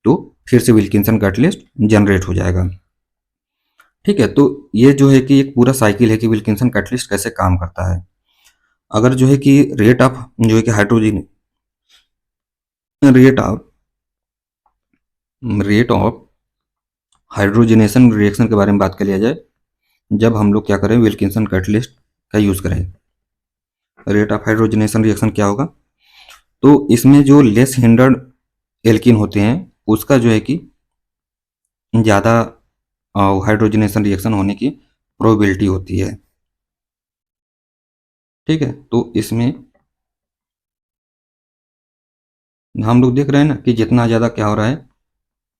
तो फिर से विल्किंसन कैटलिस्ट जनरेट हो जाएगा। ठीक है, तो ये जो है कि एक पूरा साइकिल है कि विल्किंसन कैटलिस्ट कैसे काम करता है। अगर जो है कि rate of rate of hydrogenation reaction के बारे में बात कर लिया जाए, जब हम लोग क्या करें, विल्किंसन कैटलिस्ट का यूज करें। रेट ऑफ हाइड्रोजनेशन रिएक्शन क्या होगा, तो इसमें जो लेस हिंडर्ड एल्किन होते हैं उसका जो है कि ज़्यादा हाइड्रोजनेशन रिएक्शन होने की प्रोबेबिलिटी होती है। ठीक है, तो इसमें हम लोग देख रहे हैं ना कि जितना ज़्यादा क्या हो रहा है,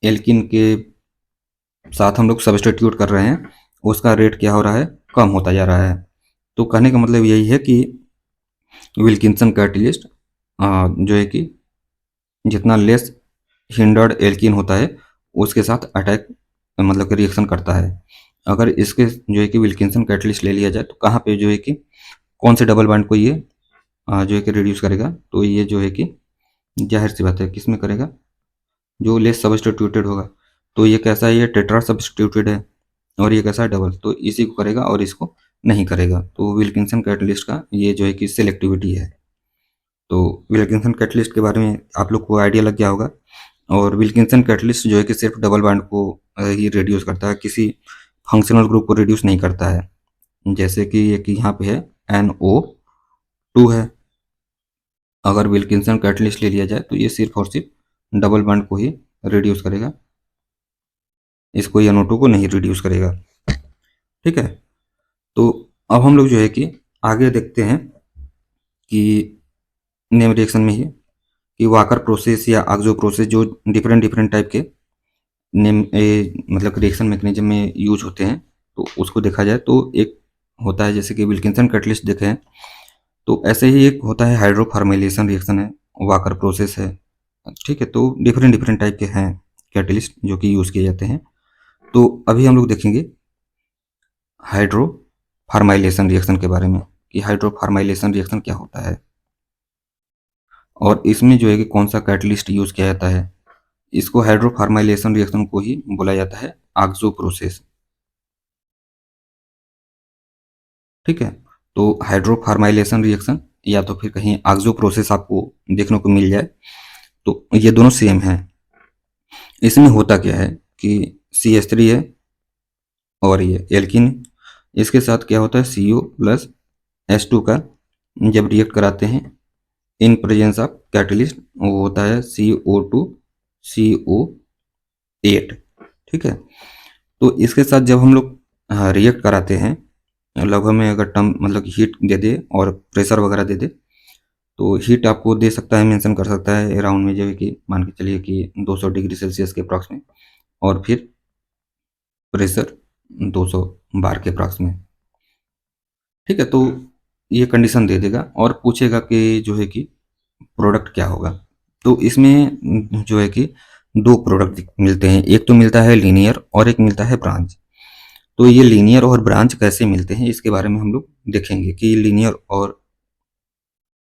एल्किन के साथ हम लोग सब्स्टिट्यूट कर रहे हैं, उसका रेट क्या हो रहा है, कम होता जा रहा है। तो कहने का मतलब यही है कि विल्किंसन कैटलिस्ट जो है कि जितना लेस हिंडर्ड एल्किन होता है उसके साथ अटैक मतलब कि रिएक्शन करता है। अगर इसके जो है कि विल्किंसन कैटलिस्ट ले लिया जाए तो कहाँ पे जो है कि कौन से डबल बॉन्ड को ये जो है कि रिड्यूस करेगा, तो ये जो है कि जाहिर सी बात है किस में करेगा, जो लेस सब्स्टिट्यूटेड होगा। तो ये कैसा है, ये टेट्रा सब्स्टिट्यूटेड है और ये कैसा है, डबल, तो इसी को करेगा और इसको नहीं करेगा। तो विल्किंसन कैटलिस्ट का ये जो है कि सिलेक्टिविटी है। तो विल्किंसन कैटलिस्ट के बारे में आप लोग को आइडिया लग गया होगा। और विल्किंसन कैटलिस्ट जो है कि सिर्फ डबल बॉन्ड को ही रिड्यूस करता है, किसी फंक्शनल ग्रुप को रिड्यूस नहीं करता है। जैसे कि एक यहाँ पे है NO2 है, अगर विल्किंसन कैटलिस्ट ले लिया जाए तो ये सिर्फ और सिर्फ डबल बॉन्ड को ही रिड्यूस करेगा, इसको NO2 को नहीं रिड्यूस करेगा। ठीक है, तो अब हम लोग जो है कि आगे देखते हैं कि नेम रिएक्शन में ही कि वाकर प्रोसेस या आक्सो प्रोसेस जो डिफरेंट डिफरेंट टाइप के मतलब रिएक्शन मैकेनिज्म में यूज होते हैं, तो उसको देखा जाए तो एक होता है जैसे कि विल्किंसन कैटलिस्ट देखे हैं, तो ऐसे ही एक होता है हाइड्रोफॉर्मिलेशन रिएक्शन है, वाकर प्रोसेस है। ठीक है, तो डिफरेंट डिफरेंट टाइप के हैं कैटलिस्ट जो कि यूज़ किए जाते हैं। तो अभी हम लोग देखेंगे हाइड्रोफॉर्माइलेशन रिएक्शन के बारे में कि हाइड्रोफॉर्माइलेशन रिएक्शन क्या होता है और इसमें जो है कि कौन सा कैटलिस्ट यूज़ किया जाता है। इसको हाइड्रोफॉर्माइलेशन रिएक्शन को ही बोला जाता है आक्सो प्रोसेस। ठीक है, तो हाइड्रोफॉर्माइलेशन रिएक्शन या तो फिर कहीं आक्सो प्रोसेस आपको देखने को मिल जाए, तो ये दोनों सेम हैं। इसमें होता क्या है कि CH3 है और ये एल्किन, इसके साथ क्या होता है CO प्लस H2 का जब रिएक्ट कराते हैं इन प्रेजेंस ऑफ कैटलिस्ट, वो होता है CO2 CO8। ठीक है, तो इसके साथ जब हम लोग रिएक्ट कराते हैं, लगभग में अगर टर्म मतलब हीट दे दे और प्रेशर वगैरह दे दे, तो हीट आपको दे सकता है, मेंशन कर सकता है अराउंड में जो है कि मान के चलिए कि 200 डिग्री सेल्सियस के अप्रॉक्स में, और फिर प्रेशर 200 बार के अप्रॉक्स में। ठीक है, तो ये कंडीशन दे देगा और पूछेगा कि जो है कि प्रोडक्ट क्या होगा। तो इसमें जो है कि दो प्रोडक्ट मिलते हैं, एक तो मिलता है लीनियर और एक मिलता है ब्रांच। तो ये लीनियर और ब्रांच कैसे मिलते हैं इसके बारे में हम लोग देखेंगे कि लीनियर और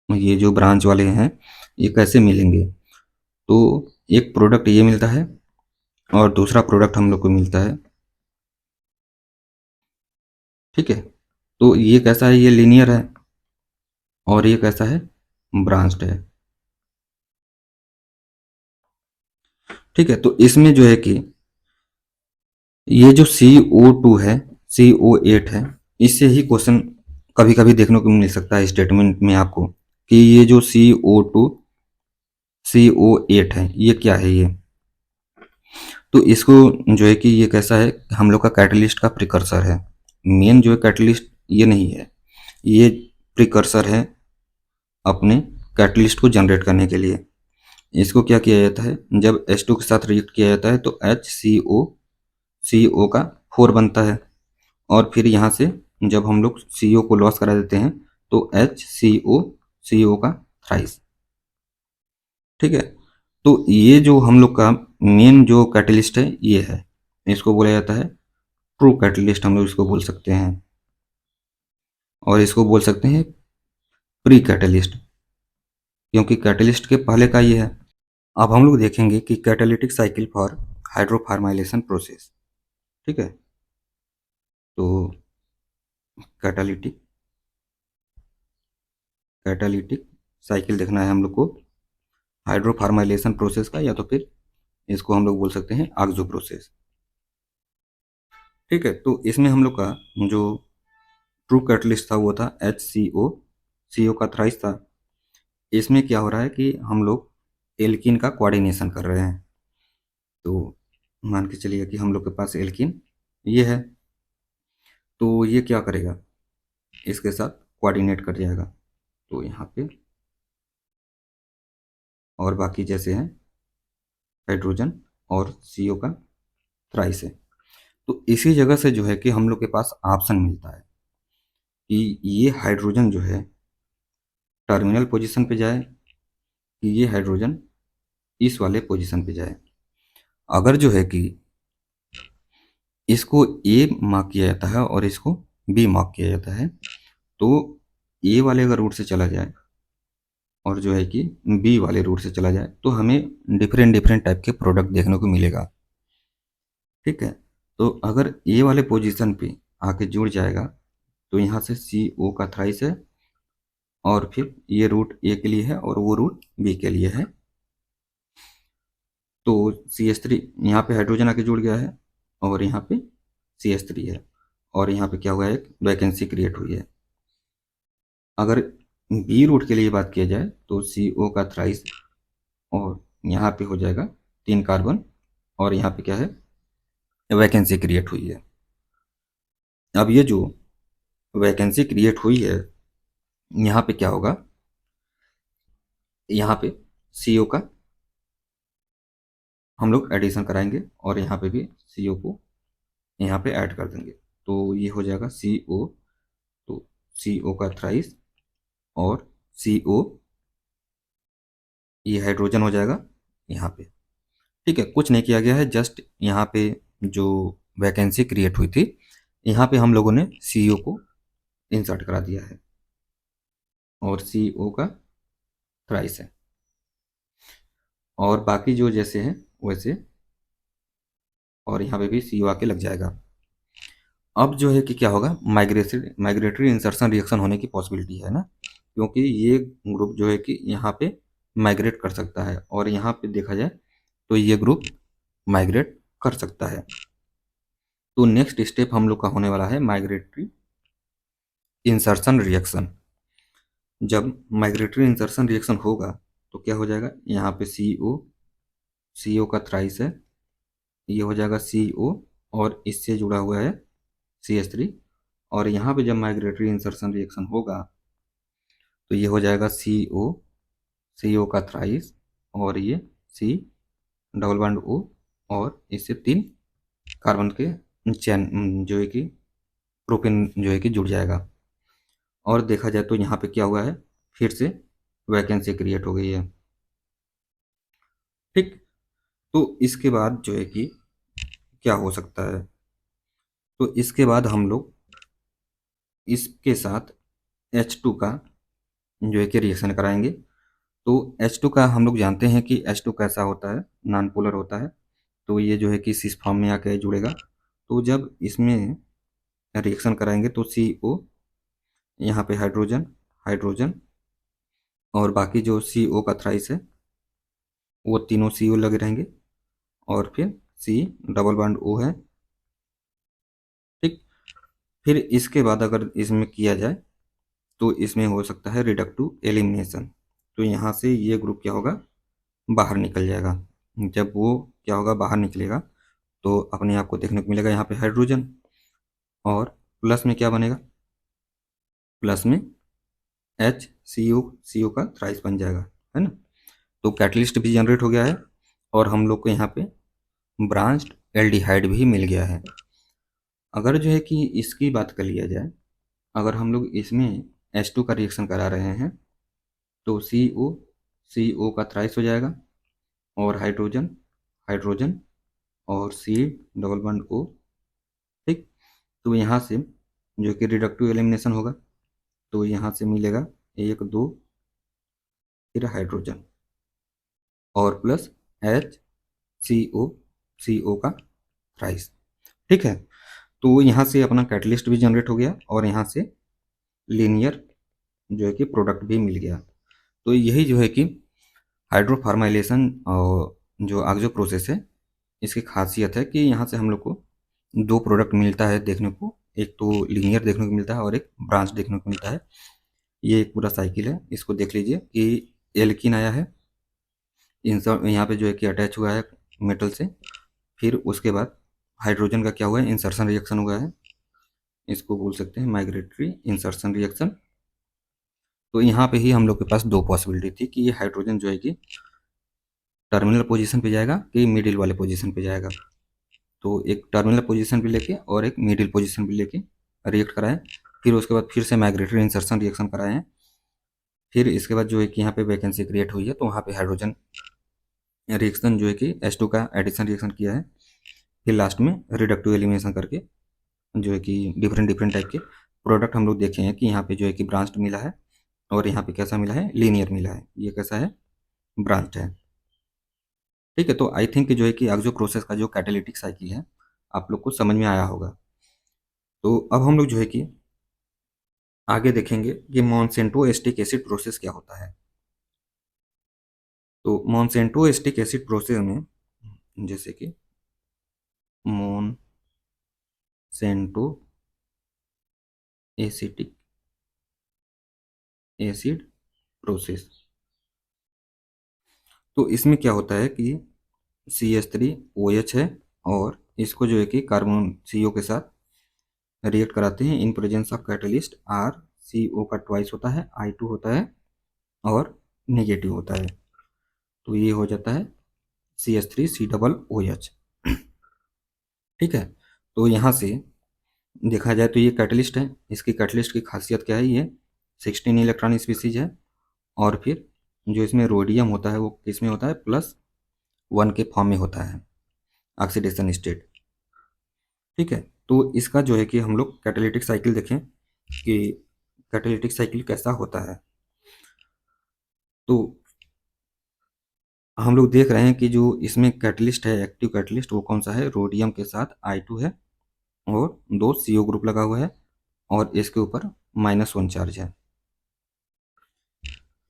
ये जो ब्रांच वाले हैं ये कैसे मिलेंगे, तो एक प्रोडक्ट ये मिलता है और दूसरा प्रोडक्ट हम लोग को मिलता है, ठीक है। तो ये कैसा है, ये लीनियर है और ये कैसा है, ब्रांच्ड है, ठीक है। तो इसमें जो है कि ये जो CO2 है, CO8 है, इससे ही क्वेश्चन कभी कभी देखने को मिल सकता है स्टेटमेंट में आपको कि ये जो CO8 है ये क्या है ये। तो इसको जो है कि ये कैसा है, हम लोग का कैटलिस्ट का प्रिकर्सर है। मेन जो है कैटलिस्ट ये नहीं है, ये प्रिकर्सर है अपने कैटलिस्ट को जनरेट करने के लिए। इसको क्या किया जाता है, जब H2 के साथ रिएक्ट किया जाता है तो HCO का 4 बनता है, और फिर यहाँ से जब हम लोग CO को लॉस करा देते हैं तो HCO का थ्राइस, ठीक है। तो ये जो हम लोग का मेन जो कैटलिस्ट है ये है, इसको बोला जाता है ट्रू कैटलिस्ट, हम लोग इसको बोल सकते हैं, और इसको बोल सकते हैं प्री कैटलिस्ट, क्योंकि कैटलिस्ट के पहले का ये है। अब हम लोग देखेंगे कि कैटालिटिक साइकिल फॉर हाइड्रोफार्माइलेशन प्रोसेस, ठीक है। तो कैटालिटिक कैटालिटिक साइकिल देखना है हम लोग को हाइड्रोफार्माइलेशन प्रोसेस का, या तो फिर इसको हम लोग बोल सकते हैं आक्जो प्रोसेस, ठीक है। तो इसमें हम लोग का जो ट्रू कैटलिस्ट था वो था HCO का थ्राइस था। इसमें क्या हो रहा है कि हम लोग एल्कीन का कोऑर्डिनेशन कर रहे हैं। तो मान के चलिए कि हम लोग के पास एल्कीन ये है, तो ये क्या करेगा, इसके साथ कोऑर्डिनेट कर जाएगा। तो यहाँ पे और बाकी जैसे हैं हाइड्रोजन और CO का थ्राइस है। तो इसी जगह से जो है कि हम लोग के पास ऑप्शन मिलता है कि ये हाइड्रोजन जो है टर्मिनल पोजीशन पे जाए कि ये हाइड्रोजन इस वाले पोजीशन पे जाए। अगर जो है कि इसको A मार्क किया जाता है और इसको B मार्क किया जाता है, तो A वाले अगर रूट से चला जाए और जो है कि B वाले रूट से चला जाए तो हमें डिफरेंट डिफरेंट टाइप के प्रोडक्ट देखने को मिलेगा, ठीक है। तो अगर A वाले पोजीशन पे आके जुड़ जाएगा तो यहाँ से CO का थ्राइस है, और फिर ये रूट A के लिए है और वो रूट B के लिए है। तो CH3 यहाँ पे हाइड्रोजन आके जुड़ गया है और यहाँ पे CH3 है, और यहाँ पे क्या हुआ है, एक वैकेंसी क्रिएट हुई है। अगर बी रूट के लिए बात किया जाए तो CO का थ्राइस, और यहाँ पे हो जाएगा 3 कार्बन, और यहाँ पे क्या है, वैकेंसी क्रिएट हुई है। अब ये जो वैकेंसी क्रिएट हुई है यहाँ पे क्या होगा, यहाँ पे CO का हम लोग एडिशन कराएंगे और यहाँ पे भी CO को यहाँ पे ऐड कर देंगे, तो ये हो जाएगा CO। तो CO का थ्राइस और CO, ये हाइड्रोजन हो जाएगा यहाँ पे, ठीक है। कुछ नहीं किया गया है, जस्ट यहाँ पे जो वैकेंसी क्रिएट हुई थी यहाँ पे हम लोगों ने CO को इंसर्ट करा दिया है, और CO का थ्राइस है, और बाकी जो जैसे हैं वैसे, और यहाँ पे भी CO आके लग जाएगा। अब जो है कि क्या होगा, माइग्रेटरी इंसर्शन रिएक्शन होने की पॉसिबिलिटी है ना, क्योंकि ये ग्रुप जो है कि यहाँ पे माइग्रेट कर सकता है, और यहाँ पे देखा जाए तो ये ग्रुप माइग्रेट कर सकता है। तो नेक्स्ट स्टेप हम लोग का होने वाला है माइग्रेटरी इंसर्शन रिएक्शन। जब माइग्रेटरी इंसर्शन रिएक्शन होगा तो क्या हो जाएगा, यहाँ पे CO का थ्राइस है, ये हो जाएगा CO, और इससे जुड़ा हुआ है CH3, और यहाँ पे जब माइग्रेटरी इंसर्शन रिएक्शन होगा तो ये हो जाएगा CO का थ्राइस, और ये C डबल बॉन्ड O, और इससे 3 कार्बन के चैन जो है कि प्रोपेन जो है कि जुड़ जाएगा। और देखा जाए तो यहाँ पे क्या हुआ है, फिर से वैकेंसी क्रिएट हो गई है, ठीक। तो इसके बाद जो है कि क्या हो सकता है, तो इसके बाद हम लोग इसके साथ H2 का जो है कि रिएक्शन कराएंगे। तो H2 का हम लोग जानते हैं कि H2 कैसा होता है, नॉन पोलर होता है। तो ये जो है कि सिस फॉर्म में आके जुड़ेगा। तो जब इसमें रिएक्शन कराएंगे तो CO, यहाँ पे हाइड्रोजन हाइड्रोजन, और बाकी जो CO का थ्राइस है वो तीनों CO लगे रहेंगे, और फिर C डबल बॉन्ड O है। ठीक। फिर इसके बाद अगर इसमें किया जाए तो इसमें हो सकता है रिडक्टिव एलिमिनेशन। तो यहाँ से ये ग्रुप क्या होगा, बाहर निकल जाएगा। जब वो क्या होगा, बाहर निकलेगा, तो अपने आप को देखने को मिलेगा यहाँ पे हाइड्रोजन, और प्लस में क्या बनेगा, प्लस में HCO का थ्राइस बन जाएगा, है ना। तो कैटलिस्ट भी जनरेट हो गया है, और हम लोग को यहाँ पे ब्रांच्ड एल्डिहाइड भी मिल गया है। अगर जो है कि इसकी बात कर लिया जाए, अगर हम लोग इसमें H2 का रिएक्शन करा रहे हैं तो CO का थ्राइस हो जाएगा, और हाइड्रोजन हाइड्रोजन, और C डबल बॉन्ड O। ठीक। तो यहाँ से जो कि रिडक्टिव एलिमिनेशन होगा, तो यहाँ से मिलेगा 1 2, फिर हाइड्रोजन, और प्लस HCO का थ्राइस। ठीक है। तो यहाँ से अपना कैटलिस्ट भी जनरेट हो गया, और यहाँ से लीनियर जो है कि प्रोडक्ट भी मिल गया। तो यही जो है कि हाइड्रोफार्माइलेशन और जो आगजो प्रोसेस है, इसकी खासियत है कि यहाँ से हम लोग को दो प्रोडक्ट मिलता है देखने को। एक तो लीनियर देखने को मिलता है, और एक ब्रांच देखने को मिलता है। ये एक पूरा साइकिल है, इसको देख लीजिए कि एल्कीन आया है, इंसर्ट यहाँ पे जो है कि अटैच हुआ है मेटल से। फिर उसके बाद हाइड्रोजन का क्या हुआ है, इंसर्शन रिएक्शन हुआ है, इसको बोल सकते हैं माइग्रेटरी इंसर्शन रिएक्शन। तो यहाँ पे ही हम लोग के पास दो पॉसिबिलिटी थी कि ये हाइड्रोजन जो है कि टर्मिनल पोजीशन पे जाएगा कि मिडिल वाले पोजीशन पे जाएगा। तो एक टर्मिनल पोजीशन पे लेके और एक मिडिल पोजीशन पे लेके रिएक्ट कराएं। फिर उसके बाद फिर से माइग्रेटरी इंसर्शन रिएक्शन कराए हैं। फिर इसके बाद जो है कि यहाँ पे वैकेंसी क्रिएट हुई है, तो वहाँ पे हाइड्रोजन रिएक्शन जो है कि H2 का एडिशन रिएक्शन किया है। फिर लास्ट में रिडक्टिव एलिमिनेशन करके जो है कि डिफरेंट डिफरेंट टाइप के प्रोडक्ट हम लोग देखे हैं कि यहाँ पे जो है कि ब्रांच्ड मिला है, और यहाँ पे कैसा मिला है, लीनियर मिला है। ये कैसा है, ब्रांच्ड है। ठीक है। तो आई थिंक जो है कि आगजो प्रोसेस का जो कैटालिटिक साइकिल है आप लोग को समझ में आया होगा। तो अब हम लोग जो है कि आगे देखेंगे कि मॉन्सेंटो एस्टिक एसिड प्रोसेस क्या होता है। तो मॉन्सेंटो एस्टिक एसिड प्रोसेस में जैसे कि मॉन्सेंटो एसिटिक एसिड प्रोसेस, तो इसमें क्या होता है कि CH3OH है, और इसको जो है कि कार्बन CO के साथ रिएक्ट कराते हैं in presence of catalyst RCO का ट्वाइस होता है, I2 होता है, और नेगेटिव होता है। तो ये हो जाता है CH3COOH। ठीक है। तो यहाँ से देखा जाए तो ये कैटलिस्ट है। इसकी कैटलिस्ट की खासियत क्या है, ये 16 इलेक्ट्रॉन स्पीसीज है, और फिर जो इसमें रोडियम होता है वो किसमें होता है, +1 के फॉर्म में होता है, ऑक्सीडेशन स्टेट। ठीक है। तो इसका जो है कि हम लोग कैटालिटिक साइकिल देखें कि कैटालिटिक साइकिल कैसा होता है। तो हम लोग देख रहे हैं कि जो इसमें कैटलिस्ट है, एक्टिव कैटलिस्ट, वो कौन सा है, रोडियम के साथ I2 है, और 2 CO ग्रुप लगा हुआ है, और इसके ऊपर -1 चार्ज है।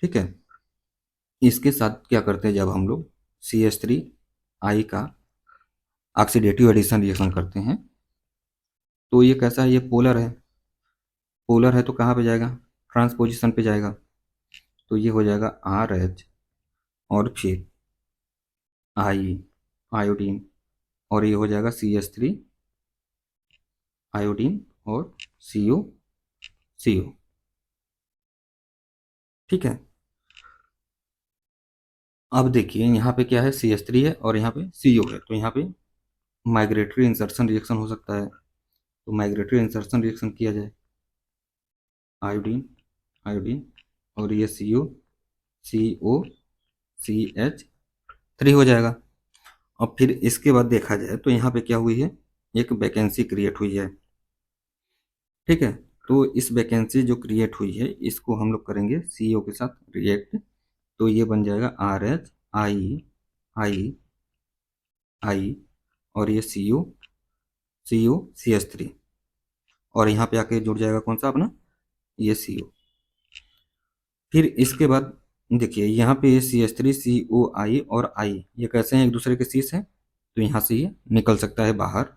ठीक है। इसके साथ क्या करते हैं, जब हम लोग CH3I का ऑक्सीडेटिव एडिशन रिएक्शन करते हैं, तो ये कैसा है, ये पोलर है। पोलर है तो कहाँ पे जाएगा, ट्रांसपोजिशन पे जाएगा। तो ये हो जाएगा RH, और फिर I आयोडीन, और ये हो जाएगा CH3 आयोडीन, और CO। ठीक है। अब देखिए यहाँ पे क्या है, CH3 है और यहाँ पे CO है, तो यहाँ पे माइग्रेटरी इंसर्शन रिएक्शन हो सकता है। तो माइग्रेटरी इंसर्शन रिएक्शन किया जाए, आयोडीन आयोडीन, और ये COCH3 हो जाएगा। अब फिर इसके बाद देखा जाए तो यहाँ पे क्या हुई है, एक वैकेंसी क्रिएट हुई है। ठीक है। तो इस वैकेंसी जो क्रिएट हुई है इसको हम लोग करेंगे CO के साथ रिएक्ट, तो ये बन जाएगा RH I और ये COCH3 और यहाँ पे आके जुड़ जाएगा कौन सा अपना ये CO। फिर इसके बाद देखिए यहाँ पे ये CH3 COI और I ये कैसे हैं, एक दूसरे के शीश हैं, तो यहाँ से ये निकल सकता है बाहर।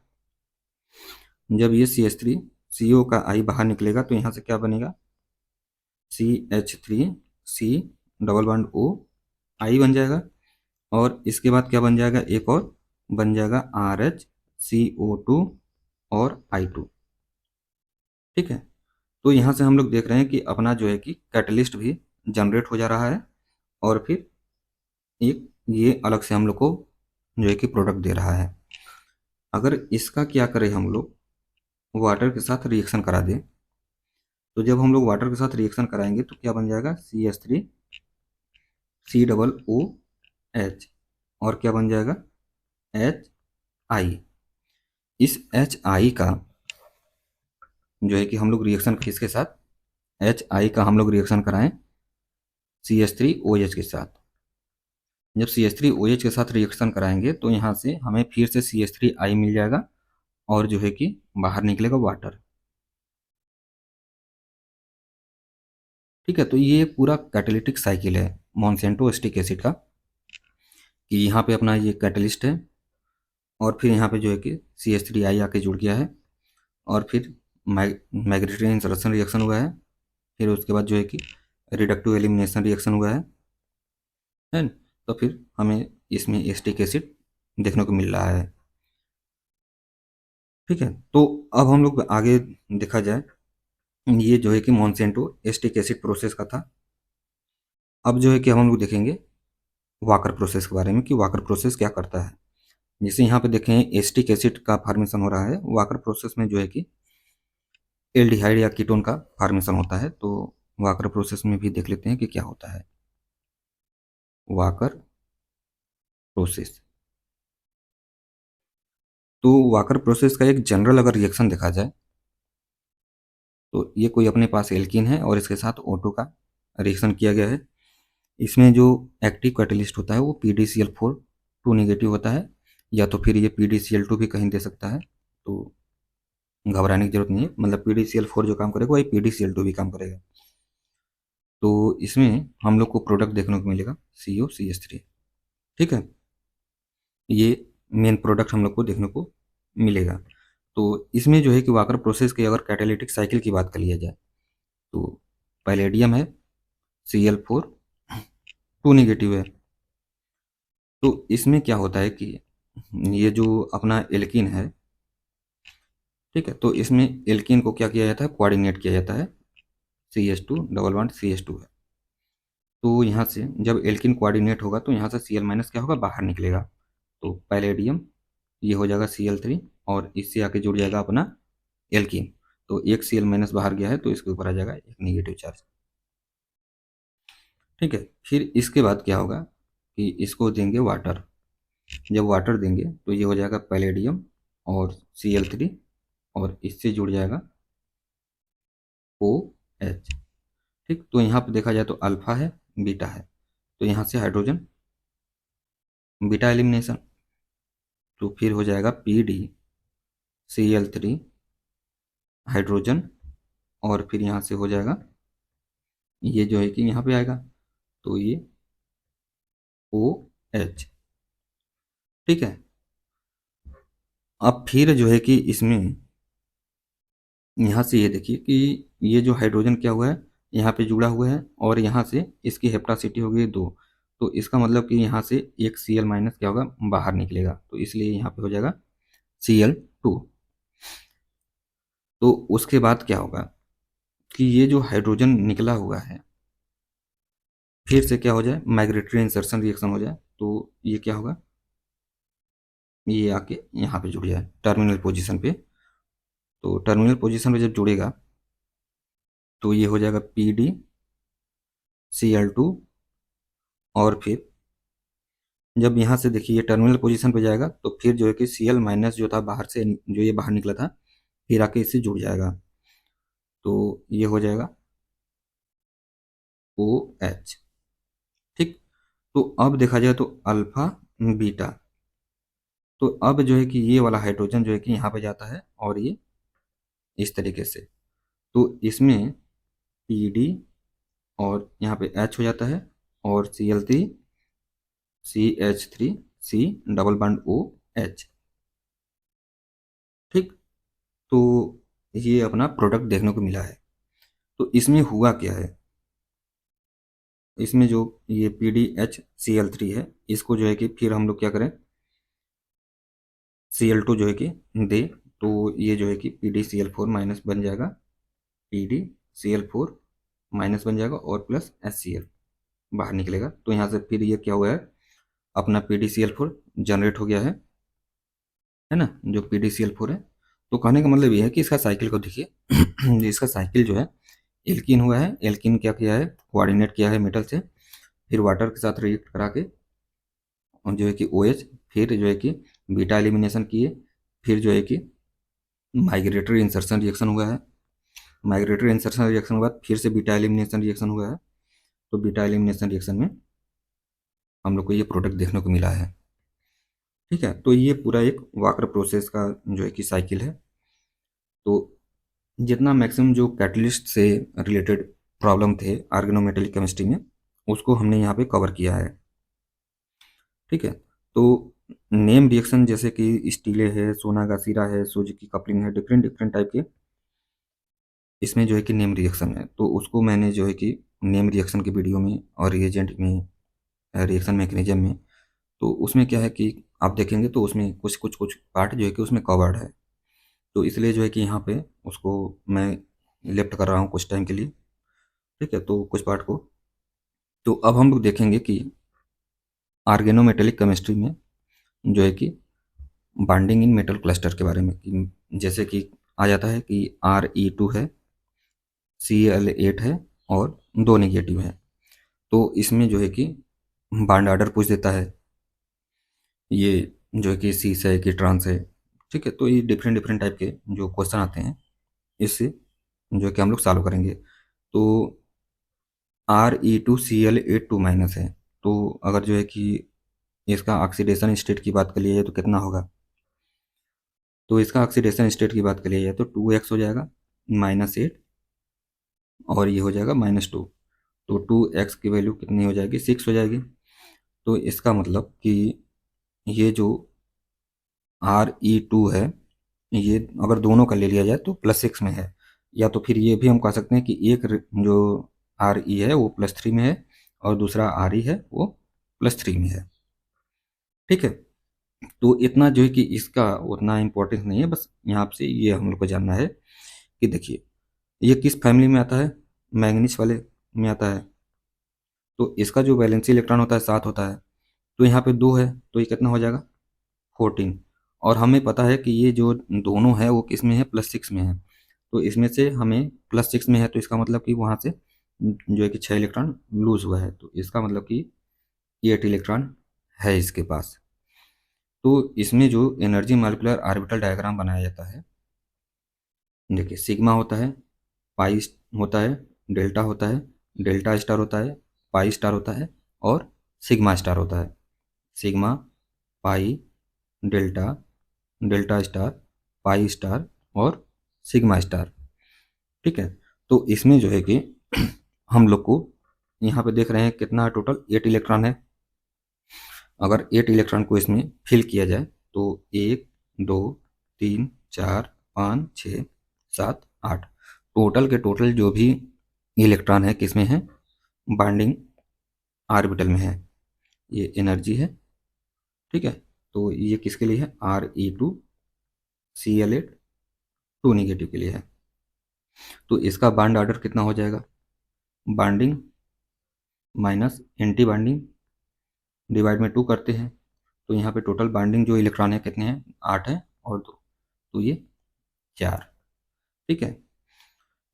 जब ये CH3 CO का I बाहर निकलेगा तो यहाँ से क्या बनेगा CH3 C double bond O I बन जाएगा और इसके बाद क्या बन जाएगा, एक और बन जाएगा RHCO2 और I2। ठीक है, तो यहाँ से हम लोग देख रहे हैं कि अपना जो है कि कैटलिस्ट भी जनरेट हो जा रहा है और फिर एक ये अलग से हम लोग को जो है कि प्रोडक्ट दे रहा है। अगर इसका क्या करें हम लोग, वाटर के साथ रिएक्शन करा दें, तो जब हम लोग वाटर के साथ रिएक्शन कराएंगे तो क्या बन जाएगा CH3 COOH और क्या बन जाएगा HI। इस HI का जो है कि हम लोग रिएक्शन किसके साथ, HI का हम लोग रिएक्शन कराएं CH3OH के साथ। जब CH3OH के साथ रिएक्शन कराएंगे तो यहाँ से हमें फिर से CH3I मिल जाएगा और जो है कि बाहर निकलेगा वाटर। ठीक है, तो ये पूरा कैटालिटिक साइकिल है मोनसेंटो एस्टिक एसिड का, कि यहाँ पे अपना ये कैटलिस्ट है और फिर यहाँ पे जो है कि CH3I आके जुड़ गया है और फिर मैग्नेटिक इंसर्शन रिएक्शन हुआ है, फिर उसके बाद जो है कि रिडक्टिव एलिमिनेशन रिएक्शन हुआ है न? तो फिर हमें इसमें एस्टिक एसिड देखने को मिल रहा है। ठीक है, तो अब हम लोग आगे देखा जाए, ये जो है कि मोनसेंटो एस्टिक एसिड प्रोसेस का था। अब जो है कि हम लोग देखेंगे वाकर प्रोसेस के बारे में कि वाकर प्रोसेस क्या करता है। जैसे यहाँ पे देखें एस्टिक एसिड का फॉर्मेशन हो रहा है, वाकर प्रोसेस में जो है कि एल्डिहाइड या कीटोन का फॉर्मेशन होता है। तो वाकर प्रोसेस में भी देख लेते हैं कि क्या होता है वाकर प्रोसेस। तो वाकर प्रोसेस का एक जनरल अगर रिएक्शन देखा जाए तो ये कोई अपने पास एल्कीन है और इसके साथ O2 का रिएक्शन किया गया है। इसमें जो एक्टिव कैटलिस्ट होता है वो PDCl4 2 नेगेटिव होता है, या तो फिर ये PDCl2 भी कहीं दे सकता है, तो घबराने की जरूरत नहीं है। मतलब PDCl4 जो काम करेगा वही PDCl2 भी काम करेगा। तो इसमें हम लोग को प्रोडक्ट देखने को मिलेगा COCH3। ठीक है, ये मेन प्रोडक्ट हम लोग को देखने को मिलेगा। तो इसमें जो है कि वाकर प्रोसेस की अगर कैटालिटिक साइकिल की बात कर लिया जाए तो पैलेडियम है Cl4 2 नेगेटिव है। तो इसमें क्या होता है कि ये जो अपना एल्कीन है, ठीक है, तो इसमें एल्कीन को क्या किया जाता है, कोऑर्डिनेट किया जाता है CH2 डबल बॉन्ड CH2 है। तो यहाँ से जब एल्कीन कोऑर्डिनेट होगा तो यहाँ से Cl माइनस क्या होगा, बाहर निकलेगा। तो पैलेडियम ये हो जाएगा Cl3 और इससे आके जुड़ जाएगा अपना एल्कीन। तो एक Cl माइनस बाहर गया है तो इसके ऊपर आ जाएगा एक नेगेटिव चार्ज। ठीक है, फिर इसके बाद क्या होगा कि इसको देंगे वाटर। जब वाटर देंगे तो ये हो जाएगा पैलेडियम और Cl3 और इससे जुड़ जाएगा OH। ठीक, तो यहाँ पे देखा जाए तो अल्फा है बीटा है, तो यहाँ से हाइड्रोजन बीटा एलिमिनेशन, तो फिर हो जाएगा PdCl3 हाइड्रोजन और फिर यहाँ से हो जाएगा ये जो है कि यहाँ पे आएगा तो ये OH। ठीक है, अब फिर जो है कि इसमें यहाँ से ये देखिए कि ये जो हाइड्रोजन क्या हुआ है, यहाँ पे जुड़ा हुआ है और यहाँ से इसकी हेप्टासिटी हो गई 2। तो इसका मतलब कि यहाँ से एक Cl माइनस क्या होगा, बाहर निकलेगा, तो इसलिए यहाँ पे हो जाएगा Cl2। तो उसके बाद क्या होगा कि ये जो हाइड्रोजन निकला हुआ है फिर से क्या हो जाए, माइग्रेटरी इंसर्शन रिएक्शन हो जाए, तो ये क्या होगा, ये आके यहाँ पे जुड़ जाए टर्मिनल पोजीशन पे। तो टर्मिनल पोजीशन पे जब जुड़ेगा तो ये हो जाएगा PdCl2 और फिर जब यहाँ से देखिए ये टर्मिनल पोजीशन पे जाएगा तो फिर जो है कि Cl माइनस जो था बाहर से, जो ये बाहर निकला था, फिर आके इससे जुड़ जाएगा। तो ये हो जाएगा OH। ठीक। तो अब देखा जाए तो अल्फा बीटा, तो अब जो है कि ये वाला हाइड्रोजन जो है कि यहाँ पे जाता है और ये इस तरीके से, तो इसमें PD और यहाँ पे H हो जाता है और Cl3 CH3 C double bond OH। ठीक। तो ये अपना प्रोडक्ट देखने को मिला है। तो इसमें हुआ क्या है, इसमें जो ये PDHCl3 है, इसको जो है कि फिर हम लोग क्या करें, Cl2 जो है कि दे, तो ये जो है कि PDCl4 माइनस बन जाएगा, PDCl4 माइनस बन जाएगा और प्लस HCl बाहर निकलेगा। तो यहाँ से फिर ये क्या हुआ है, अपना PDCl4 जनरेट हो गया है ना, जो PDCl4 है। तो कहने का मतलब ये है कि इसका साइकिल को देखिए इसका साइकिल जो है, एल्कीन हुआ है, एल्कीन क्या किया है, कोऑर्डिनेट किया है मेटल से, फिर वाटर के साथ रिएक्ट करा के और जो है कि OH, फिर जो है कि बीटा एलिमिनेशन किए, फिर जो है कि माइग्रेटरी इंसर्शन रिएक्शन हुआ है, माइग्रेटरी इंसर्शन रिएक्शन के बाद फिर से बीटा एलिमिनेशन रिएक्शन हुआ है। तो बीटा एलिमिनेशन रिएक्शन में हम लोग को ये प्रोडक्ट देखने को मिला है। ठीक है, तो ये पूरा एक वाकर प्रोसेस का जो है कि साइकिल है। तो जितना मैक्सिमम जो कैटलिस्ट से रिलेटेड प्रॉब्लम थे ऑर्गेनोमेटेलिक केमिस्ट्री में, उसको हमने यहाँ पे कवर किया है। ठीक है। तो नेम रिएक्शन जैसे कि स्टीले है, सोनागासीरा है, सुजुकी कपलिंग है, डिफरेंट डिफरेंट टाइप के इसमें जो है कि नेम रिएक्शन है, तो उसको मैंने जो है कि नेम रिएक्शन के वीडियो में और रिएजेंट में, रिएक्शन मैकेनिज्म में, तो उसमें क्या है कि आप देखेंगे तो उसमें कुछ कुछ कुछ पार्ट जो है कि उसमें कवर्ड है। तो इसलिए जो है कि यहाँ पे उसको मैं लेफ्ट कर रहा हूँ कुछ टाइम के लिए। ठीक है, तो कुछ पार्ट को, तो अब हम लोग देखेंगे कि ऑर्गेनोमेटेलिक केमिस्ट्री में जो है कि बॉन्डिंग इन मेटल क्लस्टर के बारे में, कि जैसे कि आ जाता है कि Re2 है, Cl8 है और 2 नेगेटिव है। तो इसमें जो है कि बॉन्ड ऑर्डर पूछ देता है, ये जो है कि सीस है कि ट्रांस है। ठीक है, तो ये डिफरेंट डिफरेंट टाइप के जो क्वेश्चन आते हैं, इससे जो है कि हम लोग सॉल्व करेंगे। तो Re2Cl8 माइनस है, तो अगर जो है कि इसका ऑक्सीडेशन स्टेट की बात कर लिया जाए तो कितना होगा, तो इसका ऑक्सीडेशन स्टेट की बात कर लिया जाए तो 2x हो जाएगा -8 और ये हो जाएगा -2। तो 2x की वैल्यू कितनी हो जाएगी, 6 हो जाएगी। तो इसका मतलब कि ये जो Re2 है, ये अगर दोनों का ले लिया जाए तो +6 में है, या तो फिर ये भी हम कह सकते हैं कि एक जो Re है वो +3 में है और दूसरा Re है वो +3 में है। ठीक है, तो इतना जो है कि इसका उतना इम्पोर्टेंस नहीं है, बस यहाँ से ये हम लोग को जानना है कि देखिए ये किस फैमिली में आता है, मैंगनीज वाले में आता है। तो इसका जो वैलेंसी इलेक्ट्रॉन होता है 7 होता है, तो यहाँ पे 2 है, तो ये कितना हो जाएगा 14। और हमें पता है कि ये जो दोनों है वो किस में है, +6 में है। तो इसमें से हमें +6 में है, तो इसका मतलब कि वहाँ से जो है कि 6 इलेक्ट्रॉन लूज हुआ है, तो इसका मतलब कि 8 इलेक्ट्रॉन है इसके पास। तो इसमें जो एनर्जी मॉलिक्यूलर ऑर्बिटल डायग्राम बनाया जाता है, देखिए सिग्मा होता है, पाई होता है, डेल्टा होता है, डेल्टा स्टार होता है, पाई स्टार होता है और सिग्मा स्टार होता है। Sigma, pi, delta, delta star, pi star और सिग्मा स्टार। ठीक है, तो इसमें जो है कि हम लोग को यहाँ पे देख रहे हैं कितना टोटल 8 इलेक्ट्रॉन है। अगर 8 इलेक्ट्रॉन को इसमें फिल किया जाए तो 1 2 3 4 5 6 7 8 टोटल के टोटल जो भी इलेक्ट्रॉन है किसमें है, बाइंडिंग ऑर्बिटल में है। ये एनर्जी है। ठीक है, तो ये किसके लिए है, Re2Cl8 2 नेगेटिव के लिए है। तो इसका बॉन्ड ऑर्डर कितना हो जाएगा, bonding minus anti bonding divide में 2 करते हैं, तो यहाँ पे टोटल बॉन्डिंग जो इलेक्ट्रॉन है कितने हैं, 8 है और 2, तो ये 4। ठीक है,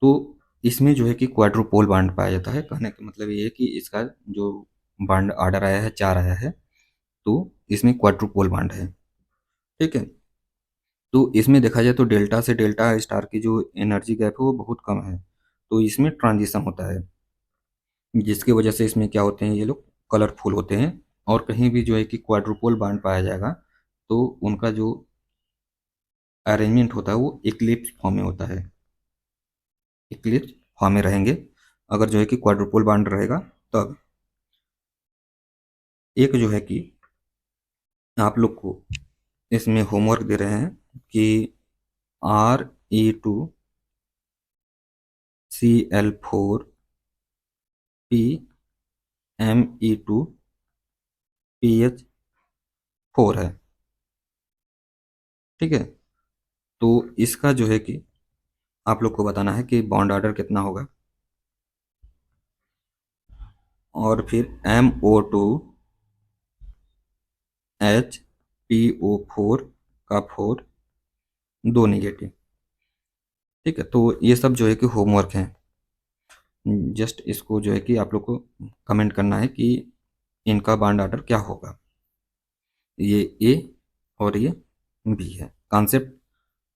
तो इसमें जो है कि क्वाड्रुपोल बॉन्ड पाया जाता है। कहने का मतलब ये है कि इसका जो बॉन्ड ऑर्डर आया है 4 आया है, तो इसमें क्वाड्रुपोल बॉन्ड है। ठीक है, तो इसमें देखा जाए तो डेल्टा से डेल्टा स्टार की जो एनर्जी गैप है वो बहुत कम है, तो इसमें ट्रांजिशन होता है, जिसकी वजह से इसमें क्या होते हैं, ये लोग कलरफुल होते हैं। और कहीं भी जो है कि क्वाड्रुपोल बांड पाया जाएगा तो उनका जो अरेंजमेंट होता है वो इक्लिप्स फॉर्म में होता है, इक्लिप्स फॉर्म में रहेंगे अगर जो है कि क्वाड्रुपोल बांड रहेगा तब। एक जो है कि आप लोग को इसमें होमवर्क दे रहे हैं कि Re2CL4PMe2PH4 है। ठीक है, तो इसका जो है कि आप लोग को बताना है कि बॉन्ड ऑर्डर कितना होगा, और फिर MO2HPO4 का 4, 2 नेगेटिव। ठीक है, तो ये सब जो है कि होमवर्क है, जस्ट इसको जो है कि आप लोग को कमेंट करना है कि इनका बॉन्ड ऑर्डर क्या होगा। ये ए और ये बी है। कॉन्सेप्ट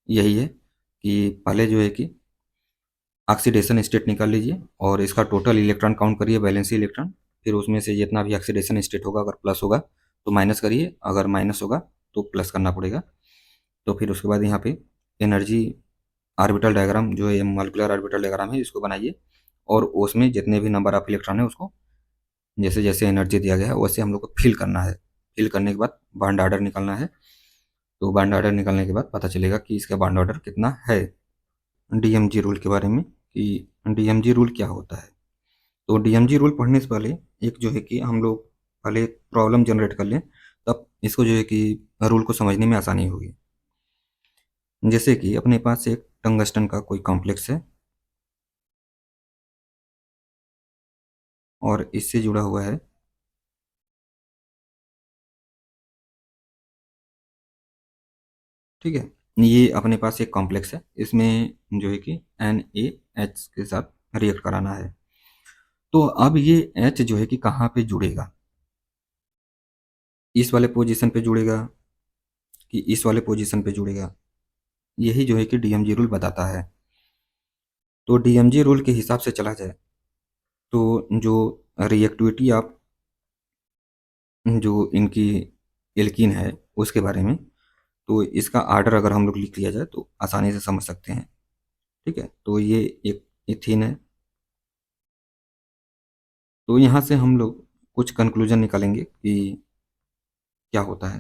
यही है कि पहले जो है कि ऑक्सीडेशन स्टेट निकाल लीजिए और इसका टोटल इलेक्ट्रॉन काउंट करिए, वैलेंसी इलेक्ट्रॉन। फिर उसमें से जितना भी ऑक्सीडेशन स्टेट होगा, अगर प्लस होगा तो माइनस करिए, अगर माइनस होगा तो प्लस करना पड़ेगा। तो फिर उसके बाद यहाँ पे एनर्जी ऑर्बिटल डायग्राम जो है, मॉलिक्यूलर ऑर्बिटल डायग्राम है, इसको बनाइए और उसमें जितने भी नंबर ऑफ इलेक्ट्रॉन है उसको जैसे जैसे एनर्जी दिया गया है वैसे हम लोग को फिल करना है। फिल करने के बाद बॉन्ड ऑर्डर निकालना है। तो बॉन्ड ऑर्डर निकालने के बाद पता चलेगा कि इसका बॉन्ड ऑर्डर कितना है। डीएमजी रूल के बारे में कि डीएमजी रूल क्या होता है। तो डीएमजी रूल पढ़ने से पहले एक जो है कि हम लोग पहले प्रॉब्लम जनरेट कर लें, तब इसको जो है कि रूल को समझने में आसानी होगी। जैसे कि अपने पास एक टंगस्टन का कोई कॉम्प्लेक्स है और इससे जुड़ा हुआ है ठीक है, ये अपने पास एक कॉम्प्लेक्स है, इसमें जो है कि NaH के साथ रिएक्ट कराना है। तो अब ये H जो है कि कहाँ पे जुड़ेगा, इस वाले पोजीशन पे जुड़ेगा कि इस वाले पोजीशन पे जुड़ेगा, यही जो है कि डीएमजी रूल बताता है। तो डीएमजी रूल के हिसाब से चला जाए तो जो रिएक्टिविटी ऑफ जो इनकी एल्कीन है उसके बारे में, तो इसका आर्डर अगर हम लोग लिख लिया जाए तो आसानी से समझ सकते हैं। ठीक है, तो ये एक इथीन है। तो यहाँ से हम लोग कुछ कंक्लूजन निकालेंगे कि क्या होता है।